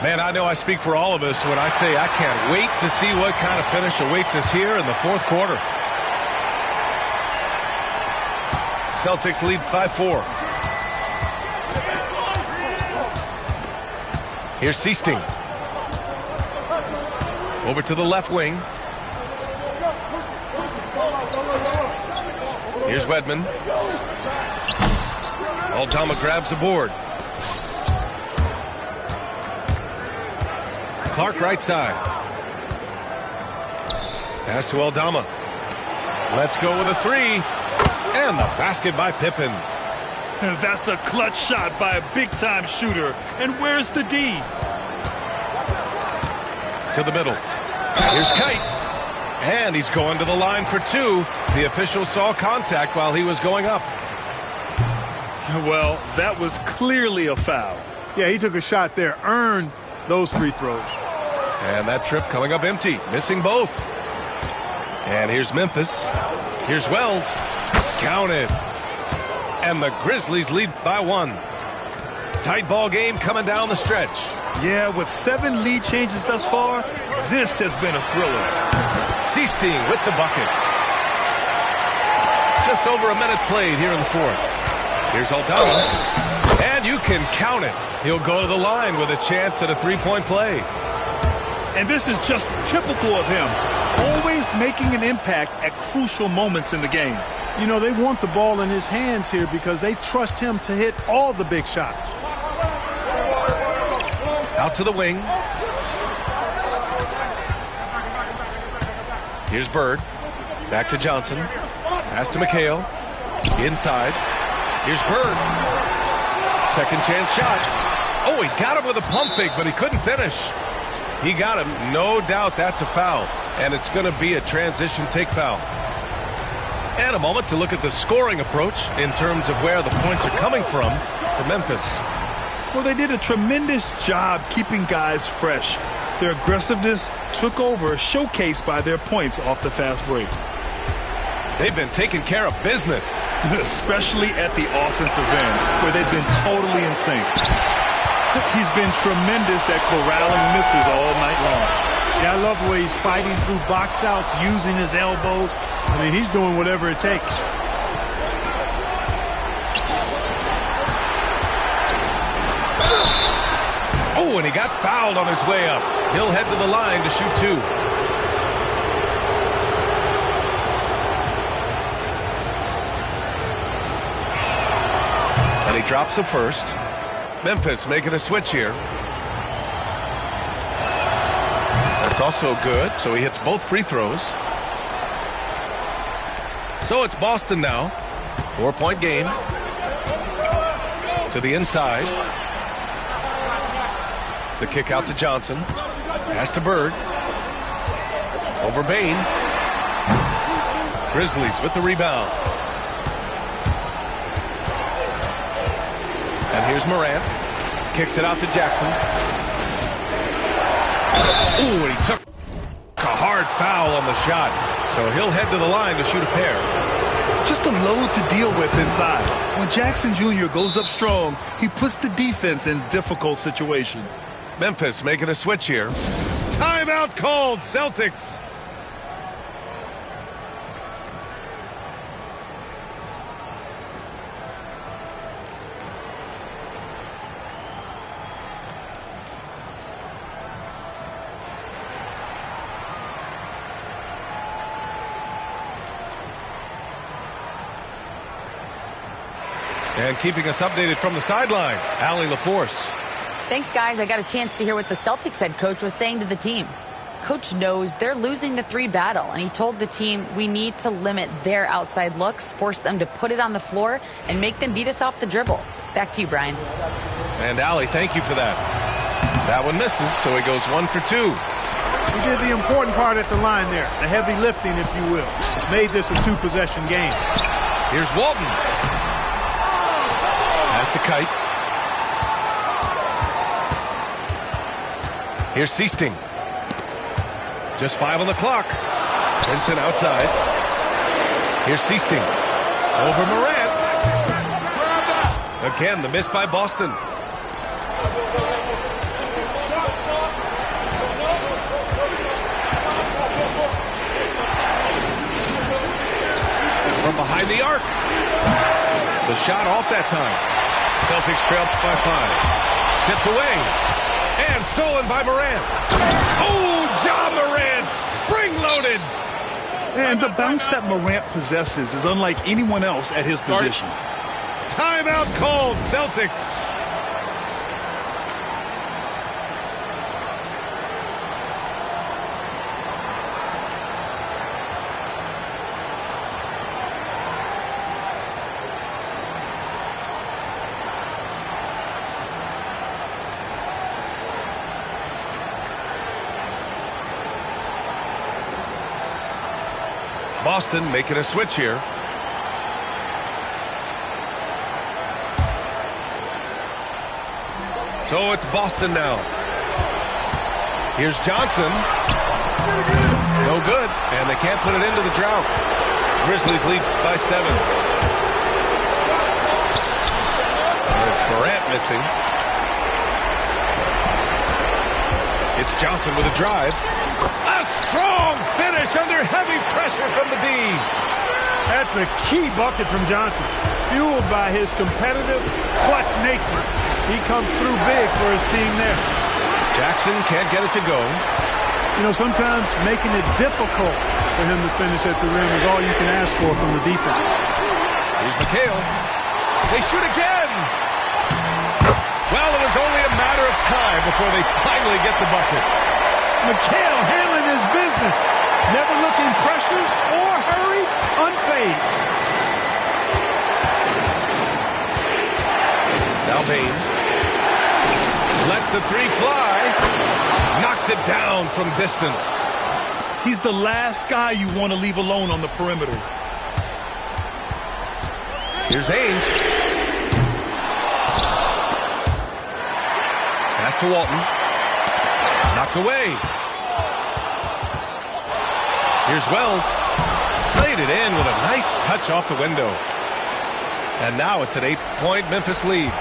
Speaker 6: Man, I know I speak for all of us when I say I can't wait to see what kind of finish awaits us here in the fourth quarter. Celtics lead by 4. Here's Seasting. Over to the left wing. Here's Wedman. Aldama grabs the board. Clark right side. Pass to Aldama. Let's go with a 3. And the basket by Pippen.
Speaker 7: That's a clutch shot by a big-time shooter. And where's the D?
Speaker 6: To the middle. Here's Kite. And he's going to the line for 2. The official saw contact while he was going up.
Speaker 7: Well, that was clearly a foul.
Speaker 3: Yeah, he took a shot there. Earned those free throws.
Speaker 6: And that trip coming up empty. Missing both. And here's Memphis. Here's Wells. Counted. And the Grizzlies lead by 1. Tight ball game coming down the stretch.
Speaker 7: Yeah, with 7 lead changes thus far, this has been a thriller.
Speaker 6: Seasting with the bucket. Just over a minute played here in the fourth. Here's Aldama. And you can count it. He'll go to the line with a chance at a 3-point play.
Speaker 7: And this is just typical of him. Always making an impact at crucial moments in the game.
Speaker 3: You know, they want the ball in his hands here because they trust him to hit all the big shots.
Speaker 6: Out to the wing. Here's Bird. Back to Johnson. Pass to McHale. Inside. Here's Bird. Second chance shot. Oh, he got him with a pump fake, but he couldn't finish. He got him. No doubt that's a foul. And it's going to be a transition take foul. And a moment to look at the scoring approach in terms of where the points are coming from for Memphis.
Speaker 7: Well, they did a tremendous job keeping guys fresh. Their aggressiveness took over, showcased by their points off the fast break.
Speaker 6: They've been taking care of business.
Speaker 7: Especially at the offensive end, where they've been totally in sync. He's been tremendous at corralling misses all night long.
Speaker 3: Yeah, I love the way he's fighting through box outs, using his elbows. I mean, he's doing whatever it takes.
Speaker 6: Oh, and he got fouled on his way up. He'll head to the line to shoot 2. And he drops the first. Memphis making a switch here. That's also good, so he hits both free throws. So it's Boston now. 4-point game. To the inside. The kick out to Johnson. Pass to Bird. Over Bain. Grizzlies with the rebound. And here's Morant. Kicks it out to Jackson. Ooh, and he took a hard foul on the shot. So he'll head to the line to shoot a pair.
Speaker 7: Just a load to deal with inside. When Jackson Jr. goes up strong, he puts the defense in difficult situations.
Speaker 6: Memphis making a switch here. Timeout called, Celtics. And keeping us updated from the sideline, Allie LaForce.
Speaker 8: Thanks, guys. I got a chance to hear what the Celtics head coach was saying to the team. Coach knows they're losing the 3 battle, and he told the team we need to limit their outside looks, force them to put it on the floor, and make them beat us off the dribble. Back to you, Brian.
Speaker 6: And Allie, thank you for that. That one misses, so he goes 1 for 2.
Speaker 3: He did the important part at the line there, the heavy lifting, if you will. Made this a 2-possession game.
Speaker 6: Here's Walton. Pass to Kite. Here's Seasting. Just 5 on the clock. Vincent outside. Here's Seasting. Over Morant. Again, the miss by Boston. From behind the arc. The shot off that time. Celtics trailed by 5. Tipped away. And stolen by Morant. Oh, Ja Morant. Spring-loaded.
Speaker 7: And the bounce that Morant possesses is unlike anyone else at his position.
Speaker 6: Timeout called, Celtics. Boston making a switch here. So it's Boston now. Here's Johnson. No good, and they can't put it into the drought. Grizzlies lead by 7. And it's Morant missing. It's Johnson with a drive. A strong finish under heavy pressure from the D.
Speaker 3: That's a key bucket from Johnson, fueled by his competitive, clutch nature. He comes through big for his team there.
Speaker 6: Jackson can't get it to go.
Speaker 3: You know, sometimes making it difficult for him to finish at the rim is all you can ask for from the defense.
Speaker 6: Here's McHale. They shoot again. Well, it was only a matter of time before they finally get the bucket.
Speaker 3: McHale handling his business, never looking pressured or hurried, unfazed.
Speaker 6: Now Bain lets the 3 fly, knocks it down from distance.
Speaker 7: He's the last guy you want to leave alone on the perimeter.
Speaker 6: Here's Ainge. Pass to Walton. Knocked away. Here's Wells. Played it in with a nice touch off the window. And now it's an 8-point Memphis lead.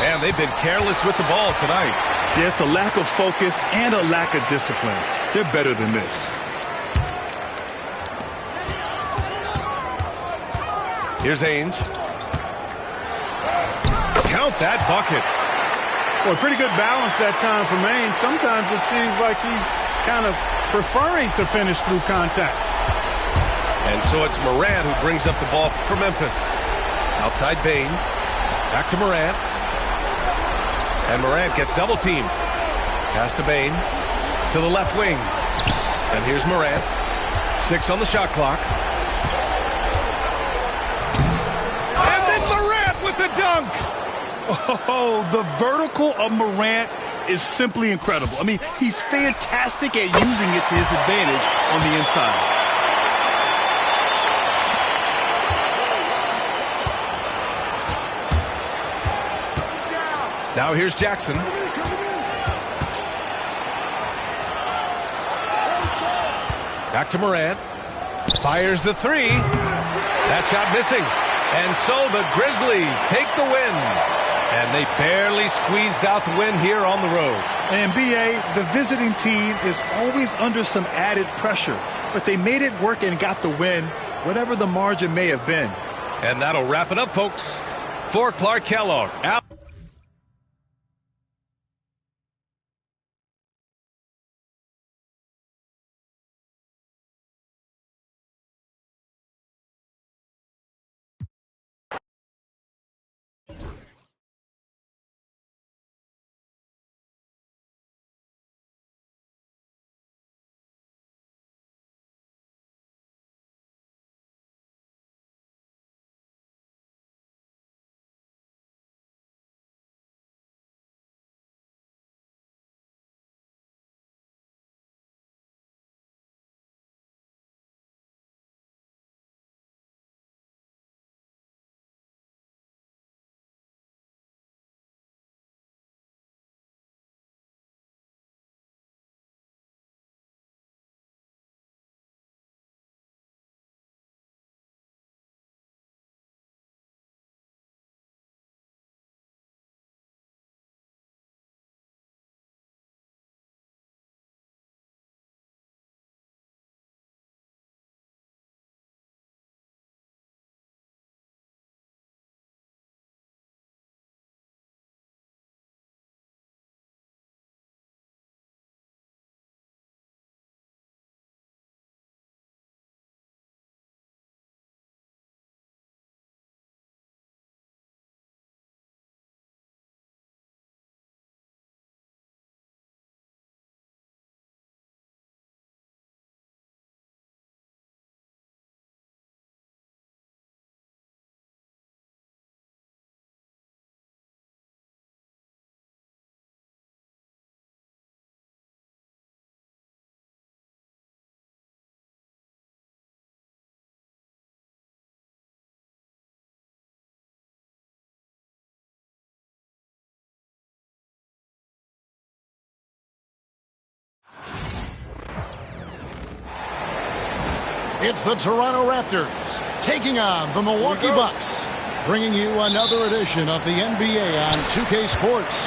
Speaker 6: And they've been careless with the ball tonight.
Speaker 7: Yeah, it's a lack of focus and a lack of discipline. They're better than this.
Speaker 6: Here's Ainge. Count that bucket.
Speaker 3: Well, pretty good balance that time for Maine. Sometimes it seems like he's kind of preferring to finish through contact.
Speaker 6: And so it's Morant who brings up the ball for Memphis. Outside Bane. Back to Morant. And Morant gets double teamed. Pass to Bane. To the left wing. And here's Morant. 6 on the shot clock. And then Morant with the dunk.
Speaker 7: Oh, the vertical of Morant is simply incredible. I mean, he's fantastic at using it to his advantage on the inside.
Speaker 6: Now here's Jackson. Back to Morant. Fires the 3. That shot missing. And so the Grizzlies take the win. And they barely squeezed out the win here on the road.
Speaker 7: And BA, the visiting team is always under some added pressure. But they made it work and got the win, whatever the margin may have been.
Speaker 6: And that'll wrap it up, folks. For Clark Kellogg. Out.
Speaker 1: It's the Toronto Raptors taking on the Milwaukee Bucks, bringing you another edition of the NBA on 2K Sports.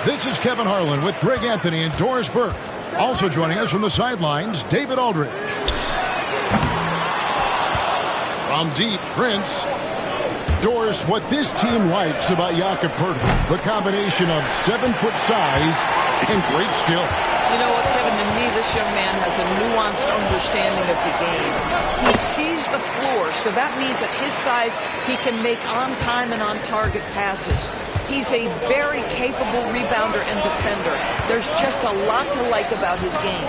Speaker 1: This is Kevin Harlan with Greg Anthony and Doris Burke. Also joining us from the sidelines, David Aldridge. From deep, Prince. Doris, what this team likes about Jakob Poeltl, the combination of 7-foot size and great skill.
Speaker 9: You know what, Kevin, to me, this young man has a nuanced understanding of the game. He sees the floor, so that means at his size, he can make on-time and on-target passes. He's a very capable rebounder and defender. There's just a lot to like about his game.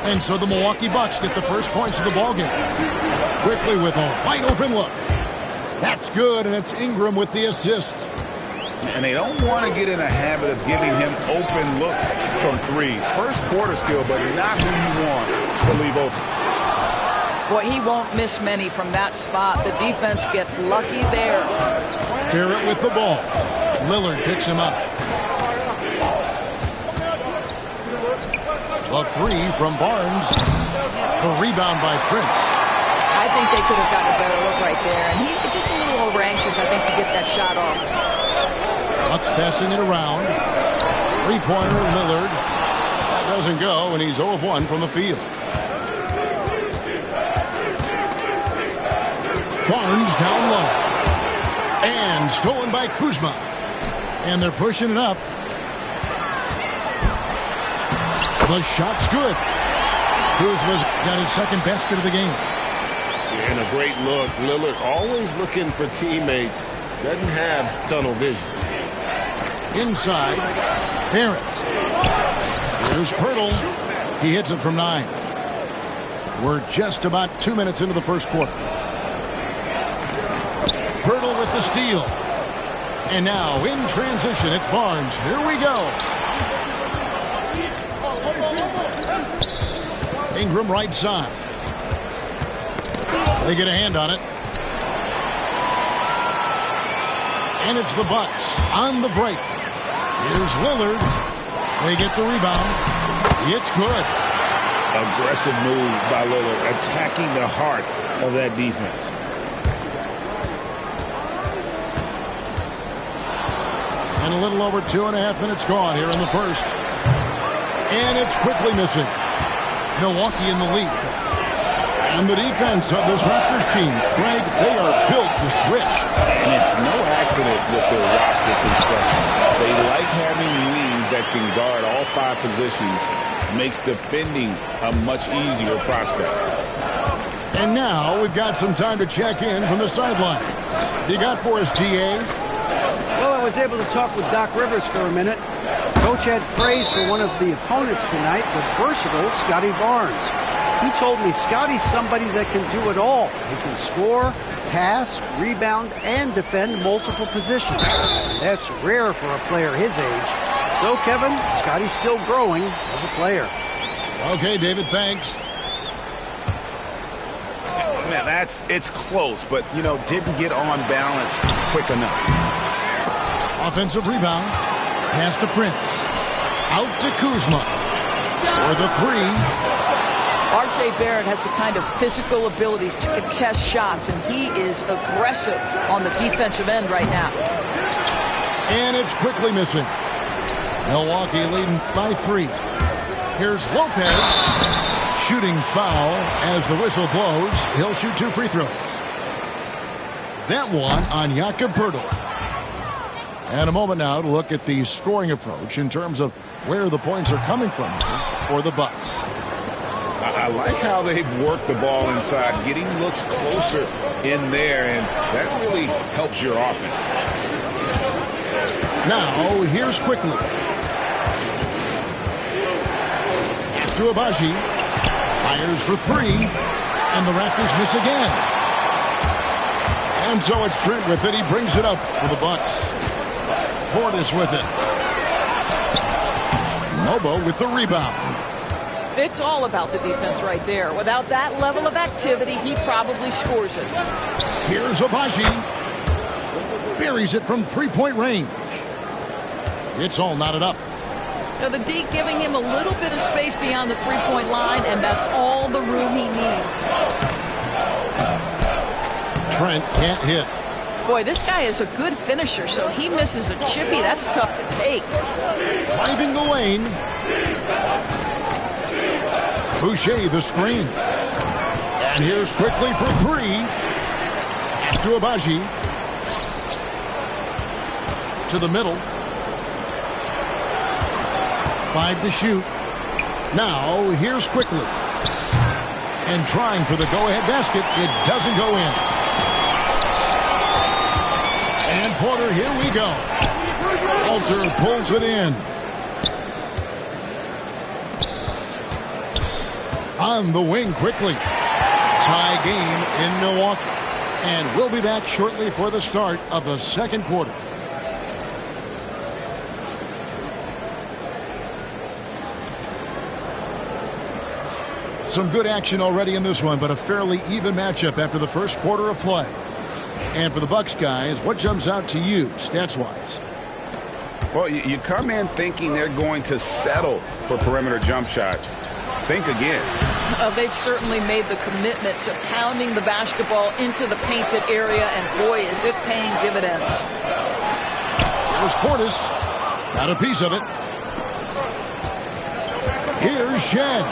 Speaker 1: And so the Milwaukee Bucks get the first points of the ballgame. Quickly with a wide-open look. That's good, and it's Ingram with the assist.
Speaker 2: And they don't want to get in a habit of giving him open looks from 3. First quarter still, but not who you want to leave open.
Speaker 9: Boy, he won't miss many from that spot. The defense gets lucky there.
Speaker 1: Barrett with the ball. Lillard picks him up. A 3 from Barnes. The rebound by Prince.
Speaker 9: I think they could have gotten a better look right there. And he just a little over anxious, I think, to get that shot off.
Speaker 1: Bucks passing it around. Three-pointer, Lillard. That doesn't go, and he's 0 of 1 from the field. Barnes down low. And stolen by Kuzma. And they're pushing it up. The shot's good. Kuzma's got his second basket of the game.
Speaker 4: And a great look. Lillard always looking for teammates. Doesn't have tunnel vision.
Speaker 1: Inside, Barrett. Here's Pirtle. He hits it from 9. We're just about 2 minutes into the first quarter. Pirtle with the steal. And now in transition, it's Barnes. Here we go. Ingram right side. They get a hand on it. And it's the Bucks on the break. Here's Lillard. They get the rebound. It's good.
Speaker 2: Aggressive move by Lillard, attacking the heart of that defense.
Speaker 1: And a little over 2.5 minutes gone here in the first. And it's quickly missing. Milwaukee in the lead. And the defense of this Raptors team, Craig, they are built to switch.
Speaker 2: And it's no accident with their roster construction. They like having wings that can guard all 5 positions. Makes defending a much easier prospect.
Speaker 1: And now we've got some time to check in from the sidelines. You got for us, D.A.?
Speaker 5: Well, I was able to talk with Doc Rivers for a minute. Coach had praise for one of the opponents tonight, the versatile Scotty Barnes. He told me Scotty's somebody that can do it all. He can score, pass, rebound, and defend multiple positions. That's rare for a player his age. So, Kevin, Scotty's still growing as a player.
Speaker 1: Okay, David, thanks.
Speaker 2: Man, it's close, but, didn't get on balance quick enough.
Speaker 1: Offensive rebound. Pass to Prince. Out to Kuzma. For the 3.
Speaker 9: R.J. Barrett has the kind of physical abilities to contest shots, and he is aggressive on the defensive end right now.
Speaker 1: And it's quickly missing. Milwaukee leading by 3. Here's Lopez. Shooting foul as the whistle blows. He'll shoot 2 free throws. That one on Jakob Poeltl. And a moment now to look at the scoring approach in terms of where the points are coming from for the Bucks.
Speaker 2: I like how they've worked the ball inside, getting looks closer in there, and that really helps your offense.
Speaker 1: Now, here's quickly. It's to Abaji. Fires for 3, and the Raptors miss again. And so it's Trent with it. He brings it up for the Bucks. Portis with it. Nobo with the rebound.
Speaker 9: It's all about the defense right there. Without that level of activity, he probably scores it.
Speaker 1: Here's Abaji. Buries it from 3-point range. It's all knotted up.
Speaker 9: Now the D giving him a little bit of space beyond the 3-point line, and that's all the room he needs.
Speaker 1: Trent can't hit.
Speaker 9: Boy, this guy is a good finisher, so he misses a chippy. That's tough to take.
Speaker 1: Driving the lane. Boucher the screen. And here's quickly for 3. It's to Abaji. To the middle. 5 to shoot. Now, here's quickly. And trying for the go-ahead basket. It doesn't go in. And Porter, here we go. Walter pulls it in. On the wing quickly. Tie game in Milwaukee. And we'll be back shortly for the start of the second quarter. Some good action already in this one, but a fairly even matchup after the first quarter of play. And for the Bucks guys, what jumps out to you, stats-wise?
Speaker 2: Well, you come in thinking they're going to settle for perimeter jump shots. Think again.
Speaker 9: They've certainly made the commitment to pounding the basketball into the painted area, and boy, is it paying dividends.
Speaker 1: Here's Portis. Got a piece of it. Here's Shed.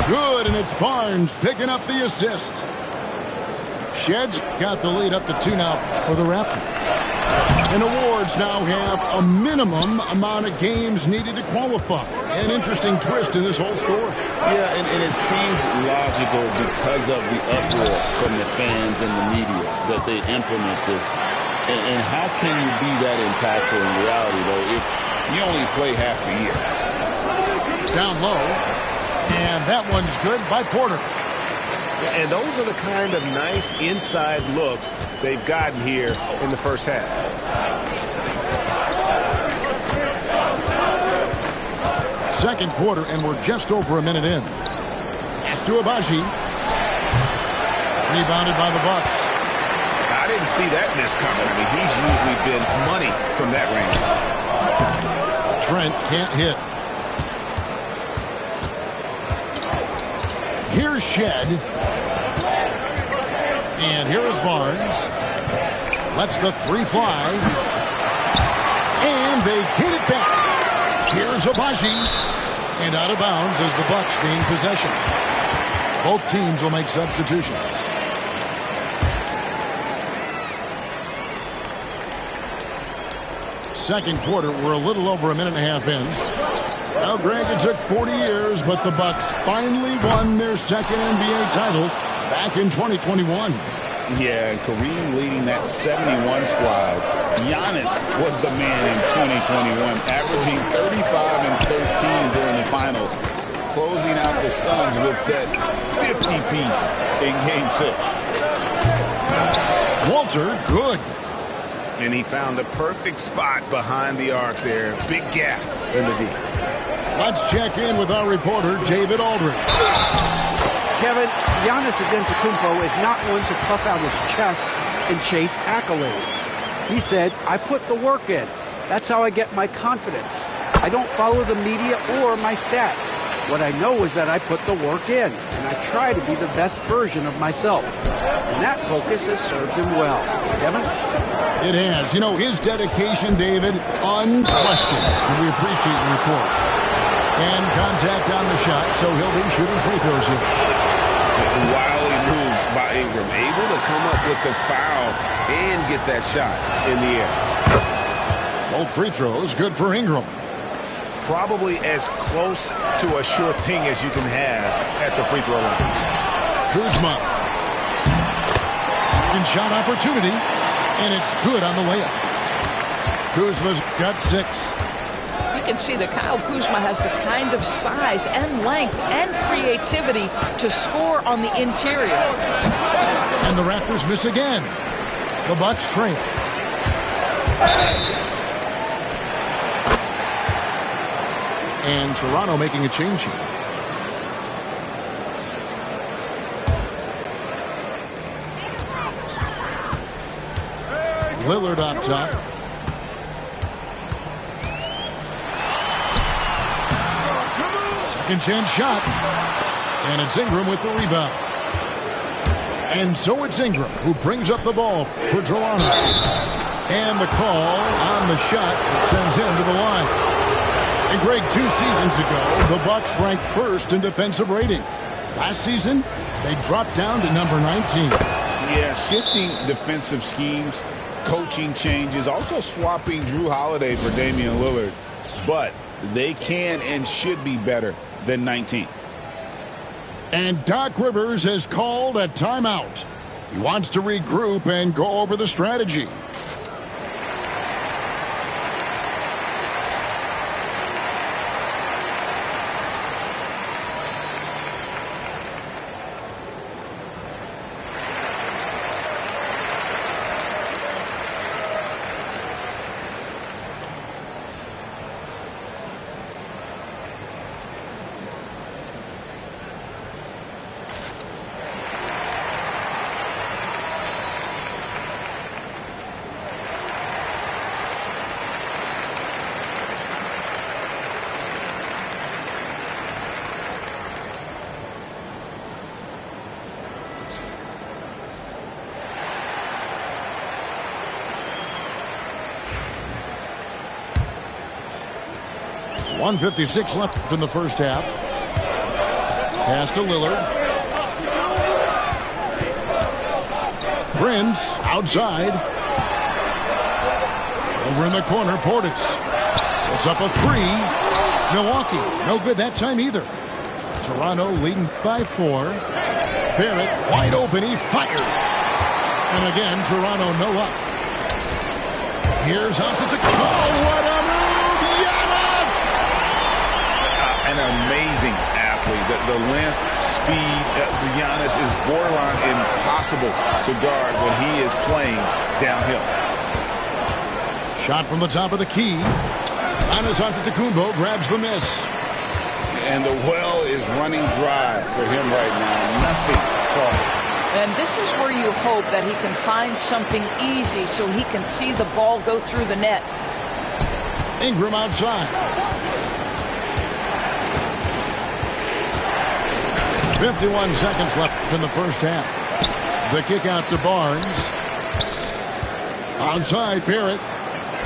Speaker 1: Good, and it's Barnes picking up the assist. Shed's got the lead up to 2 now for the Raptors. And awards now have a minimum amount of games needed to qualify. An interesting twist in this whole story.
Speaker 2: Yeah, and it seems logical because of the uproar from the fans and the media that they implement this. And how can you be that impactful in reality, though, if you only play half the year?
Speaker 1: Down low. And that one's good by Porter.
Speaker 4: And those are the kind of nice inside looks they've gotten here in the first half.
Speaker 1: Second quarter, and we're just over a minute in. Pass to Agbaji. Rebounded by the Bucks.
Speaker 4: I didn't see that miss coming. I mean, he's usually been money from that range.
Speaker 1: Trent can't hit. Here's Shed. And here is Barnes. Lets the three fly. And they get it back. Here's Agbaji. And out of bounds as the Bucks gain possession. Both teams will make substitutions. Second quarter, we're a little over a minute and a half in. Now, Greg, it took 40 years, but the Bucks finally won their second NBA title back in 2021.
Speaker 2: Yeah, and Kareem leading that 71 squad. Giannis was the man in 2021, averaging 35 and 13 during the finals, closing out the Suns with that 50-piece in Game 6.
Speaker 1: Walter, good.
Speaker 4: And he found the perfect spot behind the arc there. Big gap in the D.
Speaker 1: Let's check in with our reporter, David Aldridge.
Speaker 5: Kevin, Giannis Antetokounmpo is not one to puff out his chest and chase accolades. He said, I put the work in. That's how I get my confidence. I don't follow the media or my stats. What I know is that I put the work in, and I try to be the best version of myself. And that focus has served him well. Kevin?
Speaker 1: It has. You know, his dedication, David, unquestioned. And we appreciate the report. And contact on the shot, so he'll be shooting free throws here.
Speaker 4: Wildly moved by Ingram, able to come up with the foul and get that shot in the air.
Speaker 1: Both free throws, good for Ingram.
Speaker 4: Probably as close to a sure thing as you can have at the free throw line.
Speaker 1: Kuzma. Second shot opportunity, and it's good on the layup. Kuzma's got 6.
Speaker 9: You can see that Kyle Kuzma has the kind of size and length and creativity to score on the interior.
Speaker 1: And the Raptors miss again. The Bucks trail. And Toronto making a change here. Lillard up top. Second chance shot. And it's Ingram with the rebound. And so it's Ingram who brings up the ball for Toronto. And the call on the shot that sends him to the line. And Greg, 2 seasons ago, the Bucks ranked first in defensive rating. Last season, they dropped down to number 19.
Speaker 2: Yeah, shifting defensive schemes, coaching changes, also swapping Drew Holiday for Damian Lillard. But they can and should be better than 19.
Speaker 1: And Doc Rivers has called a timeout. He wants to regroup and go over the strategy. .156 left in the first half. Pass to Lillard. Prince outside. Over in the corner, Portis. It's up a three. Milwaukee, no good that time either. Toronto leading by 4. Barrett, wide open, he fires. And again, Toronto no up. Here's Antetokounmpo. Oh, what a move! Giannis!
Speaker 2: An amazing athlete. The length, speed, the Giannis is borderline impossible to guard when he is playing downhill.
Speaker 1: Shot from the top of the key. Giannis Antetokounmpo grabs the miss.
Speaker 2: And the well is running dry for him right now. Nothing caught.
Speaker 9: And this is where you hope that he can find something easy so he can see the ball go through the net.
Speaker 1: Ingram outside. 51 seconds left in the first half. The kick out to Barnes. Onside, Barrett.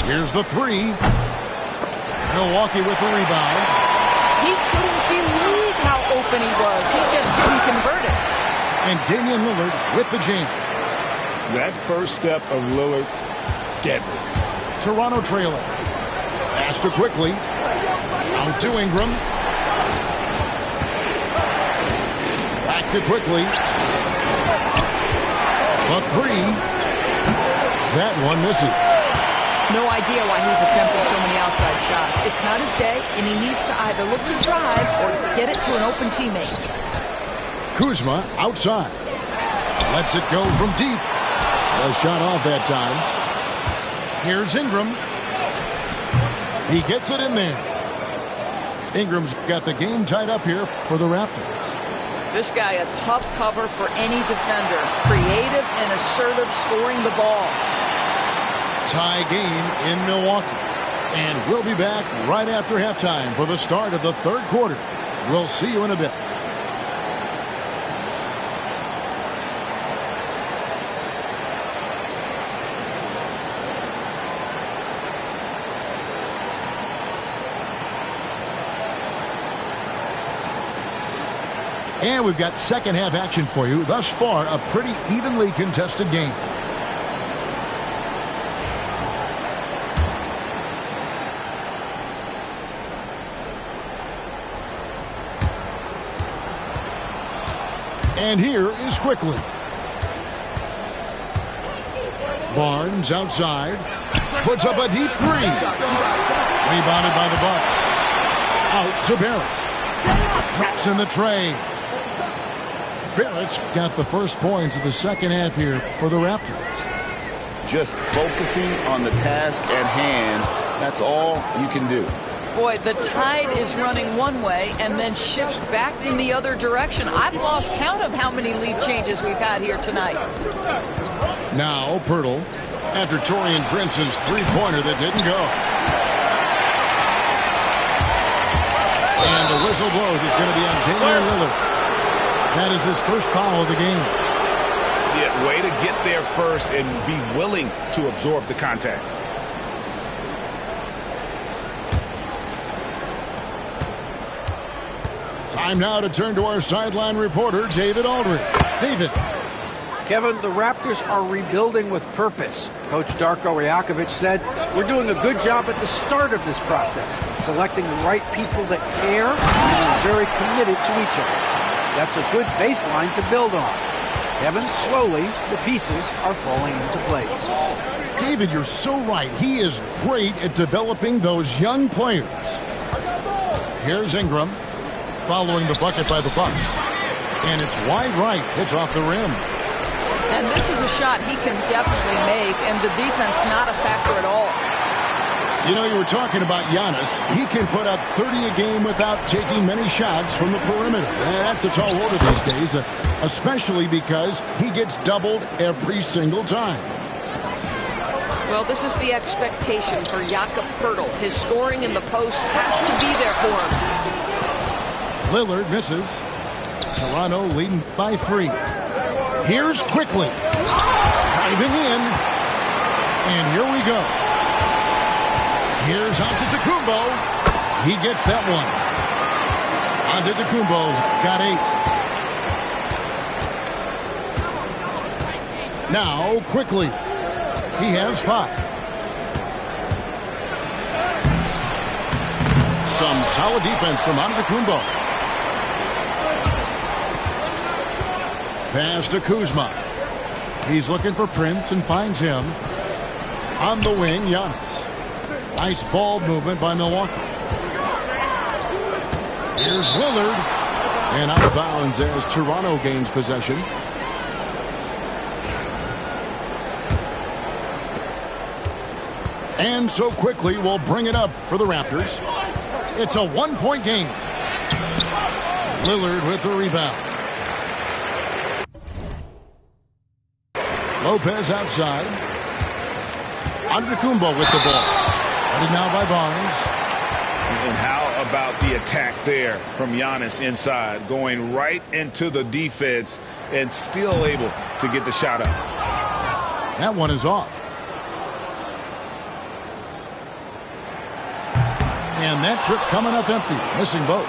Speaker 1: Here's the three. Milwaukee with the rebound.
Speaker 9: He couldn't believe how open he was. He just couldn't convert it.
Speaker 1: And Damian Lillard with the jam.
Speaker 2: That first step of Lillard, deadly.
Speaker 1: Toronto trailer. Pass to quickly. Out to Ingram. Back to quickly. The three. That one misses.
Speaker 9: No idea why he's attempting so many outside shots. It's not his day, and he needs to either look to drive or get it to an open teammate.
Speaker 1: Kuzma outside. Lets it go from deep. A shot off that time. Here's Ingram. He gets it in there. Ingram's got the game tied up here for the Raptors.
Speaker 9: This guy a tough cover for any defender. Creative and assertive scoring the ball.
Speaker 1: Tie game in Milwaukee. And we'll be back right after halftime for the start of the third quarter. We'll see you in a bit. And we've got second half action for you. Thus far, a pretty evenly contested game. And here is Quickly. Barnes outside. Puts up a deep three. Rebounded by the Bucks. Out to Barrett. Drops in the tray. Barrett's got the first points of the second half here for the Raptors.
Speaker 2: Just focusing on the task at hand. That's all you can do.
Speaker 9: Boy, the tide is running one way and then shifts back in the other direction. I've lost count of how many lead changes we've had here tonight.
Speaker 1: Now Pirtle after Taurean Prince's three-pointer that didn't go. And the whistle blows. It's going to be on Damian Lillard. That is his first foul of the game.
Speaker 2: Yeah, way to get there first and be willing to absorb the contact.
Speaker 1: Time now to turn to our sideline reporter, David Aldridge. David.
Speaker 5: Kevin, the Raptors are rebuilding with purpose. Coach Darko Rajakovic said, we're doing a good job at the start of this process, selecting the right people that care and are very committed to each other. That's a good baseline to build on. Kevin, slowly, the pieces are falling into place.
Speaker 1: David, you're so right. He is great at developing those young players. Here's Ingram, following the bucket by the Bucks. And it's wide right. It's off the rim.
Speaker 9: And this is a shot he can definitely make, and the defense not a factor at all.
Speaker 1: You know, you were talking about Giannis. He can put up 30 a game without taking many shots from the perimeter. That's a tall order these days, especially because he gets doubled every single time.
Speaker 9: Well, this is the expectation for Jakob Poeltl. His scoring in the post has to be there for him.
Speaker 1: Lillard misses. Toronto leading by 3. Here's Quickly. Driving in. And here we go. Here's Antetokounmpo. He gets that one. Antetokounmpo's got 8. Now Quickly. He has 5. Some solid defense from Antetokounmpo. Pass to Kuzma. He's looking for Prince and finds him. On the wing, Giannis. Nice ball movement by Milwaukee. Here's Lillard. And out of bounds as Toronto gains possession. And so quickly we'll bring it up for the Raptors. It's a one-point game. Lillard with the rebound. Lopez outside. Antetokounmpo with the ball. Headed now by Barnes.
Speaker 2: And how about the attack there from Giannis inside, going right into the defense and still able to get the shot up.
Speaker 1: That one is off. And that trip coming up empty, missing both.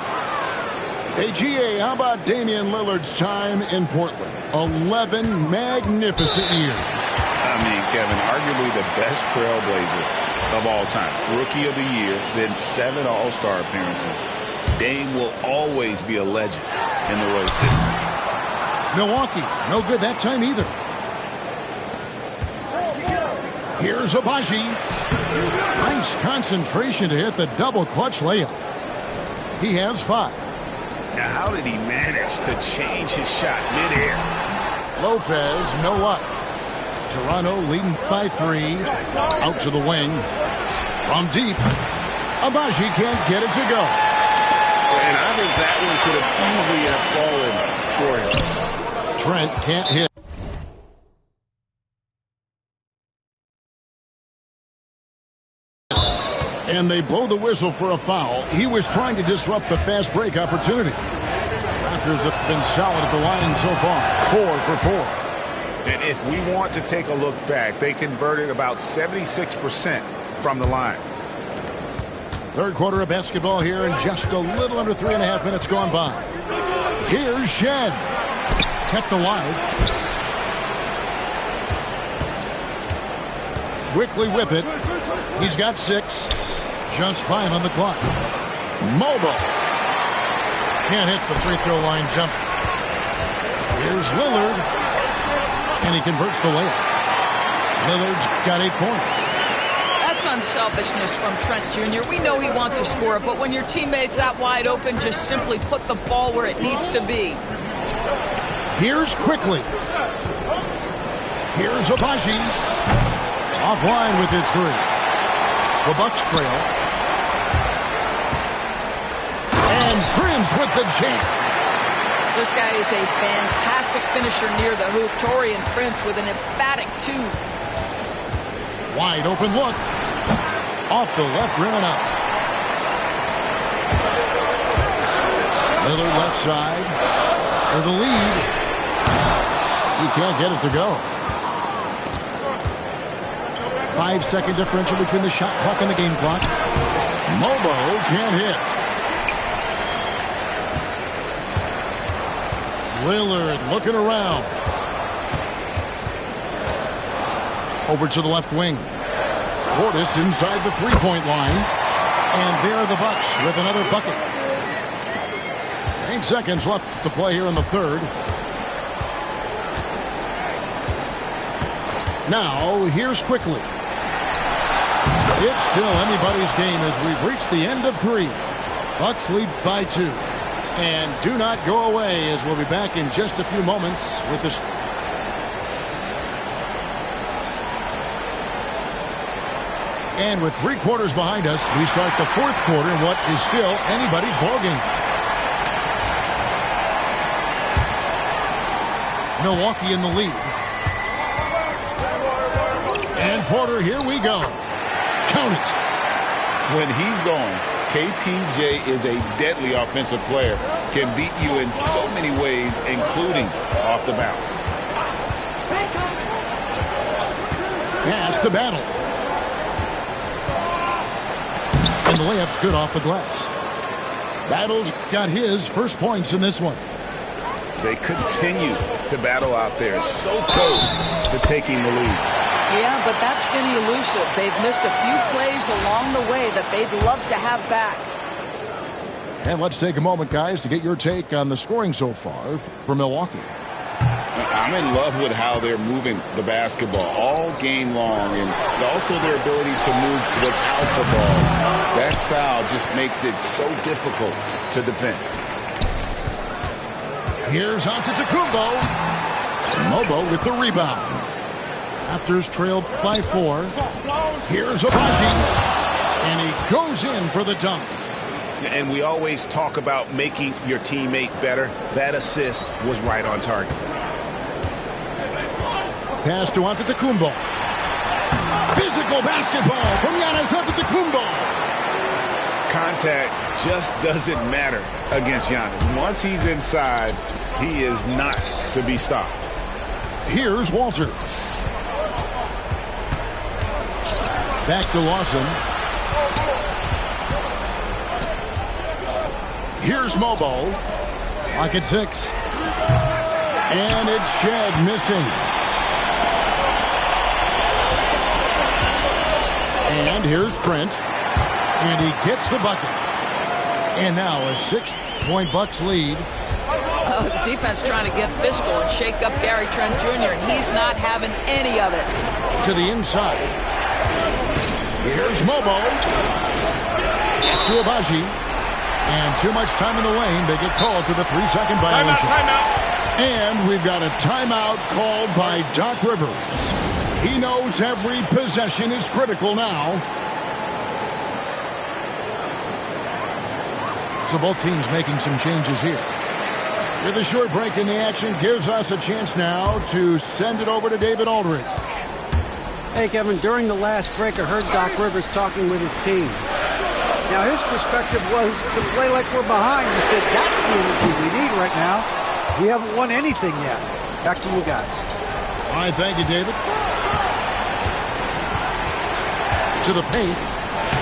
Speaker 1: Hey, GA, how about Damian Lillard's time in Portland? 11 magnificent years.
Speaker 2: I mean, Kevin, arguably the best trailblazer of all time. Rookie of the year, then 7 All-Star appearances. Dame will always be a legend in the Rose City.
Speaker 1: Milwaukee, no good that time either. Here's Abaji. Nice concentration to hit the double clutch layup. He has 5.
Speaker 2: Now, how did he manage to change his shot midair?
Speaker 1: Lopez, no luck. Toronto leading by 3. Out to the wing. From deep. Abaji can't get it to go.
Speaker 2: And I think that one could have easily fallen for him.
Speaker 1: Trent can't hit. And they blow the whistle for a foul. He was trying to disrupt the fast break opportunity. Raptors have been solid at the line so far. 4 for 4.
Speaker 2: And if we want to take a look back, they converted about 76% from the line.
Speaker 1: Third quarter of basketball here, and just a little under 3.5 minutes gone by. Here's Shed. Kept alive. Quickly with it. He's got 6. Just 5 on the clock. Mobo. Can't hit the free throw line jump. Here's Lillard. And he converts the layup. Lillard's got 8 points.
Speaker 9: That's unselfishness from Trent Jr. We know he wants to score, but when your teammate's that wide open, just simply put the ball where it needs to be.
Speaker 1: Here's Quickly. Here's Abaji. Offline with his 3. The Bucks trail. And Prince with the jam.
Speaker 9: This guy is a fantastic finisher near the hoop. Taurean Prince with an emphatic 2.
Speaker 1: Wide open look. Off the left rim and out. Lillard left side. For the lead. He can't get it to go. 5-second differential between the shot clock and the game clock. Mobo can't hit. Lillard looking around. Over to the left wing. Portis inside the three-point line. And there are the Bucks with another bucket. 8 seconds left to play here in the third. Now, here's Quickly. It's still anybody's game as we've reached the end of 3. Bucks lead by 2. And do not go away as we'll be back in just a few moments with this. And with 3 quarters behind us, we start the 4th quarter in what is still anybody's ballgame. Milwaukee in the lead. And Porter, here we go. Count it.
Speaker 2: When he's going, KPJ is a deadly offensive player. Can beat you in so many ways, including off the bounce.
Speaker 1: Pass to Battle. And the layup's good off the glass. Battle's got his first points in this one.
Speaker 2: They continue to battle out there, so close to taking the lead.
Speaker 9: Yeah, but that's been elusive. They've missed a few plays along the way that they'd love to have back.
Speaker 1: And let's take a moment, guys, to get your take on the scoring so far for Milwaukee.
Speaker 2: I'm in love with how they're moving the basketball all game long, and also their ability to move without the ball. That style just makes it so difficult to defend.
Speaker 1: Here's Antetokounmpo. Mobo with the rebound. Raptors trailed by 4. Here's Abaji. And he goes in for the dunk.
Speaker 4: And we always talk about making your teammate better. That assist was right on target.
Speaker 1: Pass to Antetokounmpo. Physical basketball from Giannis Antetokounmpo.
Speaker 2: Contact just doesn't matter against Giannis. Once he's inside, he is not to be stopped.
Speaker 1: Here's Walter. Back to Lawson. Here's Mobo. Lock at 6. And it's Shed missing. And here's Trent. And he gets the bucket. And now a 6-point Bucks lead.
Speaker 9: Defense trying to get physical and shake up Gary Trent Jr., and he's not having any of it.
Speaker 1: To the inside. Here's Mobo. To Abaji. And too much time in the lane. They get called for the 3-second violation.
Speaker 6: Timeout.
Speaker 1: And we've got a timeout called by Doc Rivers. He knows every possession is critical now. So both teams making some changes here. With a short break in the action, gives us a chance now to send it over to David Aldridge.
Speaker 5: Hey, Kevin, during the last break, I heard Doc Rivers talking with his team. Now, his perspective was to play like we're behind. He said, that's the energy we need right now. We haven't won anything yet. Back to you guys.
Speaker 1: All right, thank you, David. To the paint.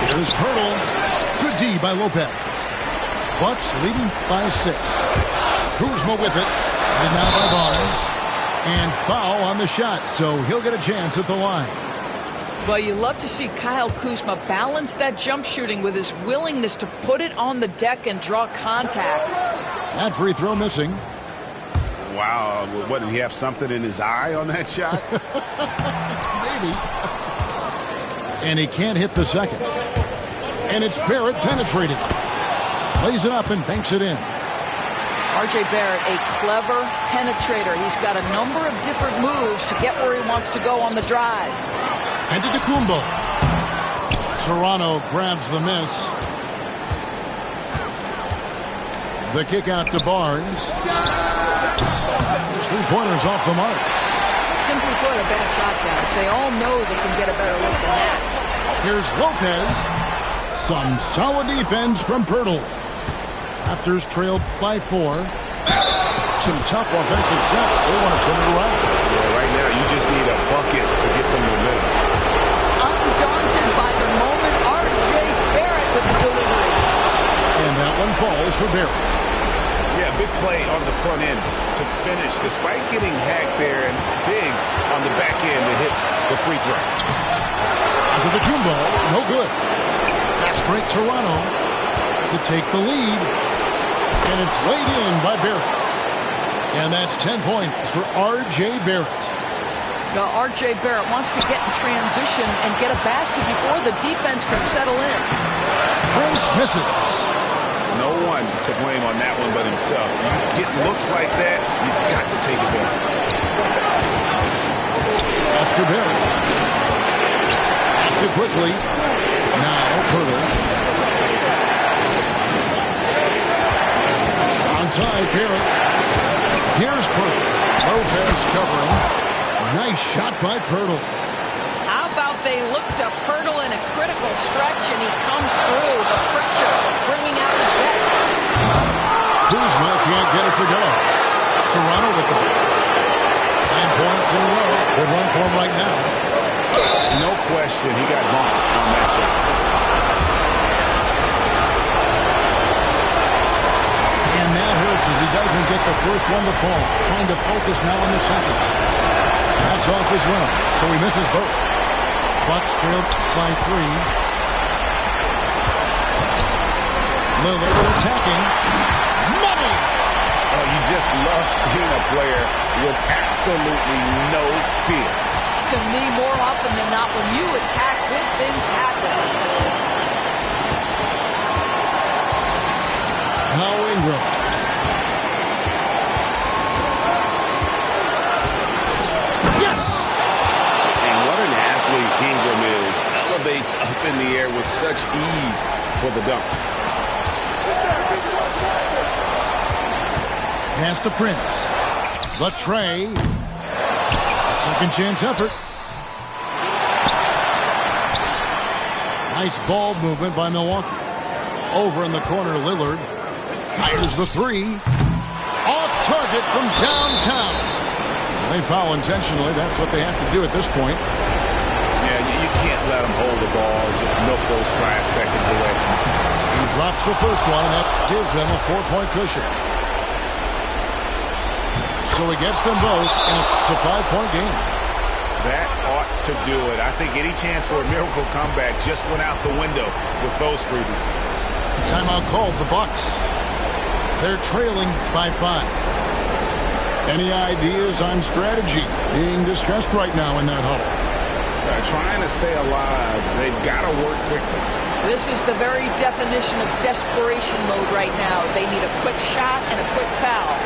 Speaker 1: Here's Pirtle. Good D by Lopez. Bucks leading by 6. Kuzma with it. And now by Barnes. And foul on the shot, so he'll get a chance at the line.
Speaker 9: Well, you love to see Kyle Kuzma balance that jump shooting with his willingness to put it on the deck and draw contact.
Speaker 1: That free throw missing.
Speaker 2: Wow, what, did he have something in his eye on that shot?
Speaker 1: Maybe. And he can't hit the second. And it's Barrett penetrating. Lays it up and banks it in.
Speaker 9: R.J. Barrett, a clever penetrator. He's got a number of different moves to get where he wants to go on the drive.
Speaker 1: Antetokounmpo. Toronto grabs the miss. The kick out to Barnes. There's 3 pointers off the mark.
Speaker 9: Simply put, a bad shot, guys. They all know they can get a better look than that.
Speaker 1: Here's Lopez. Some solid defense from Pirtle. Raptors trailed by 4. Some tough offensive sets. They want to turn it around.
Speaker 4: Yeah, right now you just need a bucket to get some momentum.
Speaker 9: Undaunted by the moment, R.J. Barrett with the delivery.
Speaker 1: And that one falls for Barrett.
Speaker 4: Yeah, big play on the front end to finish, despite getting hacked there, and big on the back end to hit the free throw.
Speaker 1: Antetokounmpo, no good. Fast break Toronto to take the lead. And it's laid in by Barrett. And that's 10 points for R.J. Barrett.
Speaker 9: Now, R.J. Barrett wants to get in transition and get a basket before the defense can settle in.
Speaker 1: Prince misses.
Speaker 2: No one to blame on that one but himself. You get looks like that, you've got to take it back.
Speaker 1: Pass for Barrett. Too quickly. Now Pirtle. Onside Barrett. Here's Pirtle. Lopez covering. Nice shot by Pirtle.
Speaker 9: How about they look to Pirtle in a critical stretch and he comes through. The pressure bringing out his best.
Speaker 1: Kuzma can't get it to go. Toronto with the ball. 9 points in a row. Good run for him right now.
Speaker 2: No question he got bumped on that shot.
Speaker 1: And that hurts as he doesn't get the first one to fall. Trying to focus now on the second. That's off as well, so he misses both. Bucks trailed by 3. Lillard attacking. Money!
Speaker 4: Oh, you just love seeing a player with absolutely no fear.
Speaker 9: To me, more often than not, when you attack, good things happen.
Speaker 1: Now Ingram. Yes!
Speaker 4: And what an athlete Ingram is. Elevates up in the air with such ease for the dunk.
Speaker 1: Pass to Prince. The tray. A second chance effort. Nice ball movement by Milwaukee. Over in the corner, Lillard fires the three. Off target from downtown. They foul intentionally. That's what they have to do at this point.
Speaker 4: Yeah, you can't let them hold the ball and just milk those last seconds away.
Speaker 1: He drops the first one, and that gives them a 4-point cushion. So he gets them both, and it's a 5-point game.
Speaker 4: That ought to do it. I think any chance for a miracle comeback just went out the window with those freebies.
Speaker 1: Timeout called the Bucks. They're trailing by 5. Any ideas on strategy being discussed right now in that huddle?
Speaker 4: Trying to stay alive. They've got to work quickly.
Speaker 9: This is the very definition of desperation mode right now. They need a quick shot and a quick foul.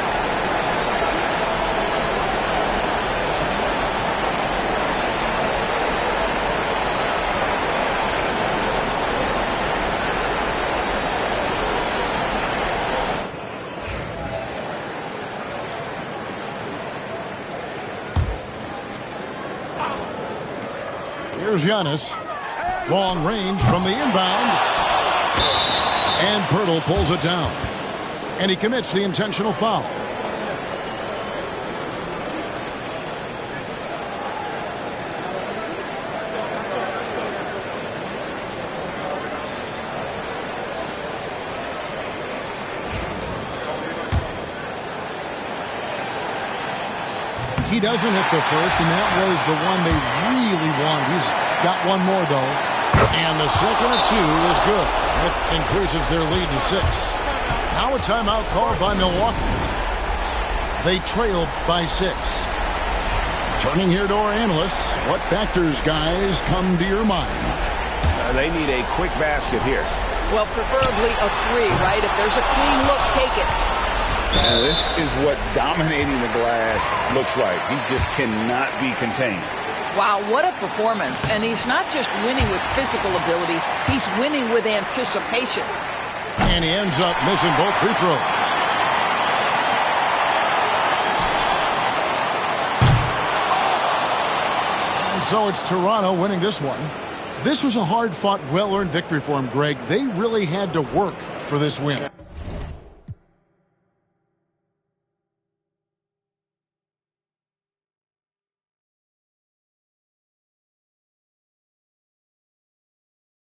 Speaker 1: Here's Giannis. Long range from the inbound. And Pirtle pulls it down. And he commits the intentional foul. He doesn't hit the first, and that was the one they really wanted. He's got one more, though. And the second or two is good. That increases their lead to 6. Now a timeout called by Milwaukee. They trail by 6. Turning here to our analysts, what factors, guys, come to your mind?
Speaker 4: They need a quick basket here.
Speaker 9: Well, preferably a 3, right? If there's a clean look, take it.
Speaker 2: Now, this is what dominating the glass looks like. He just cannot be contained.
Speaker 9: Wow, what a performance. And he's not just winning with physical ability, he's winning with anticipation.
Speaker 1: And he ends up missing both free throws. And so it's Toronto winning this one. This was a hard-fought, well-earned victory for him, Greg. They really had to work for this win.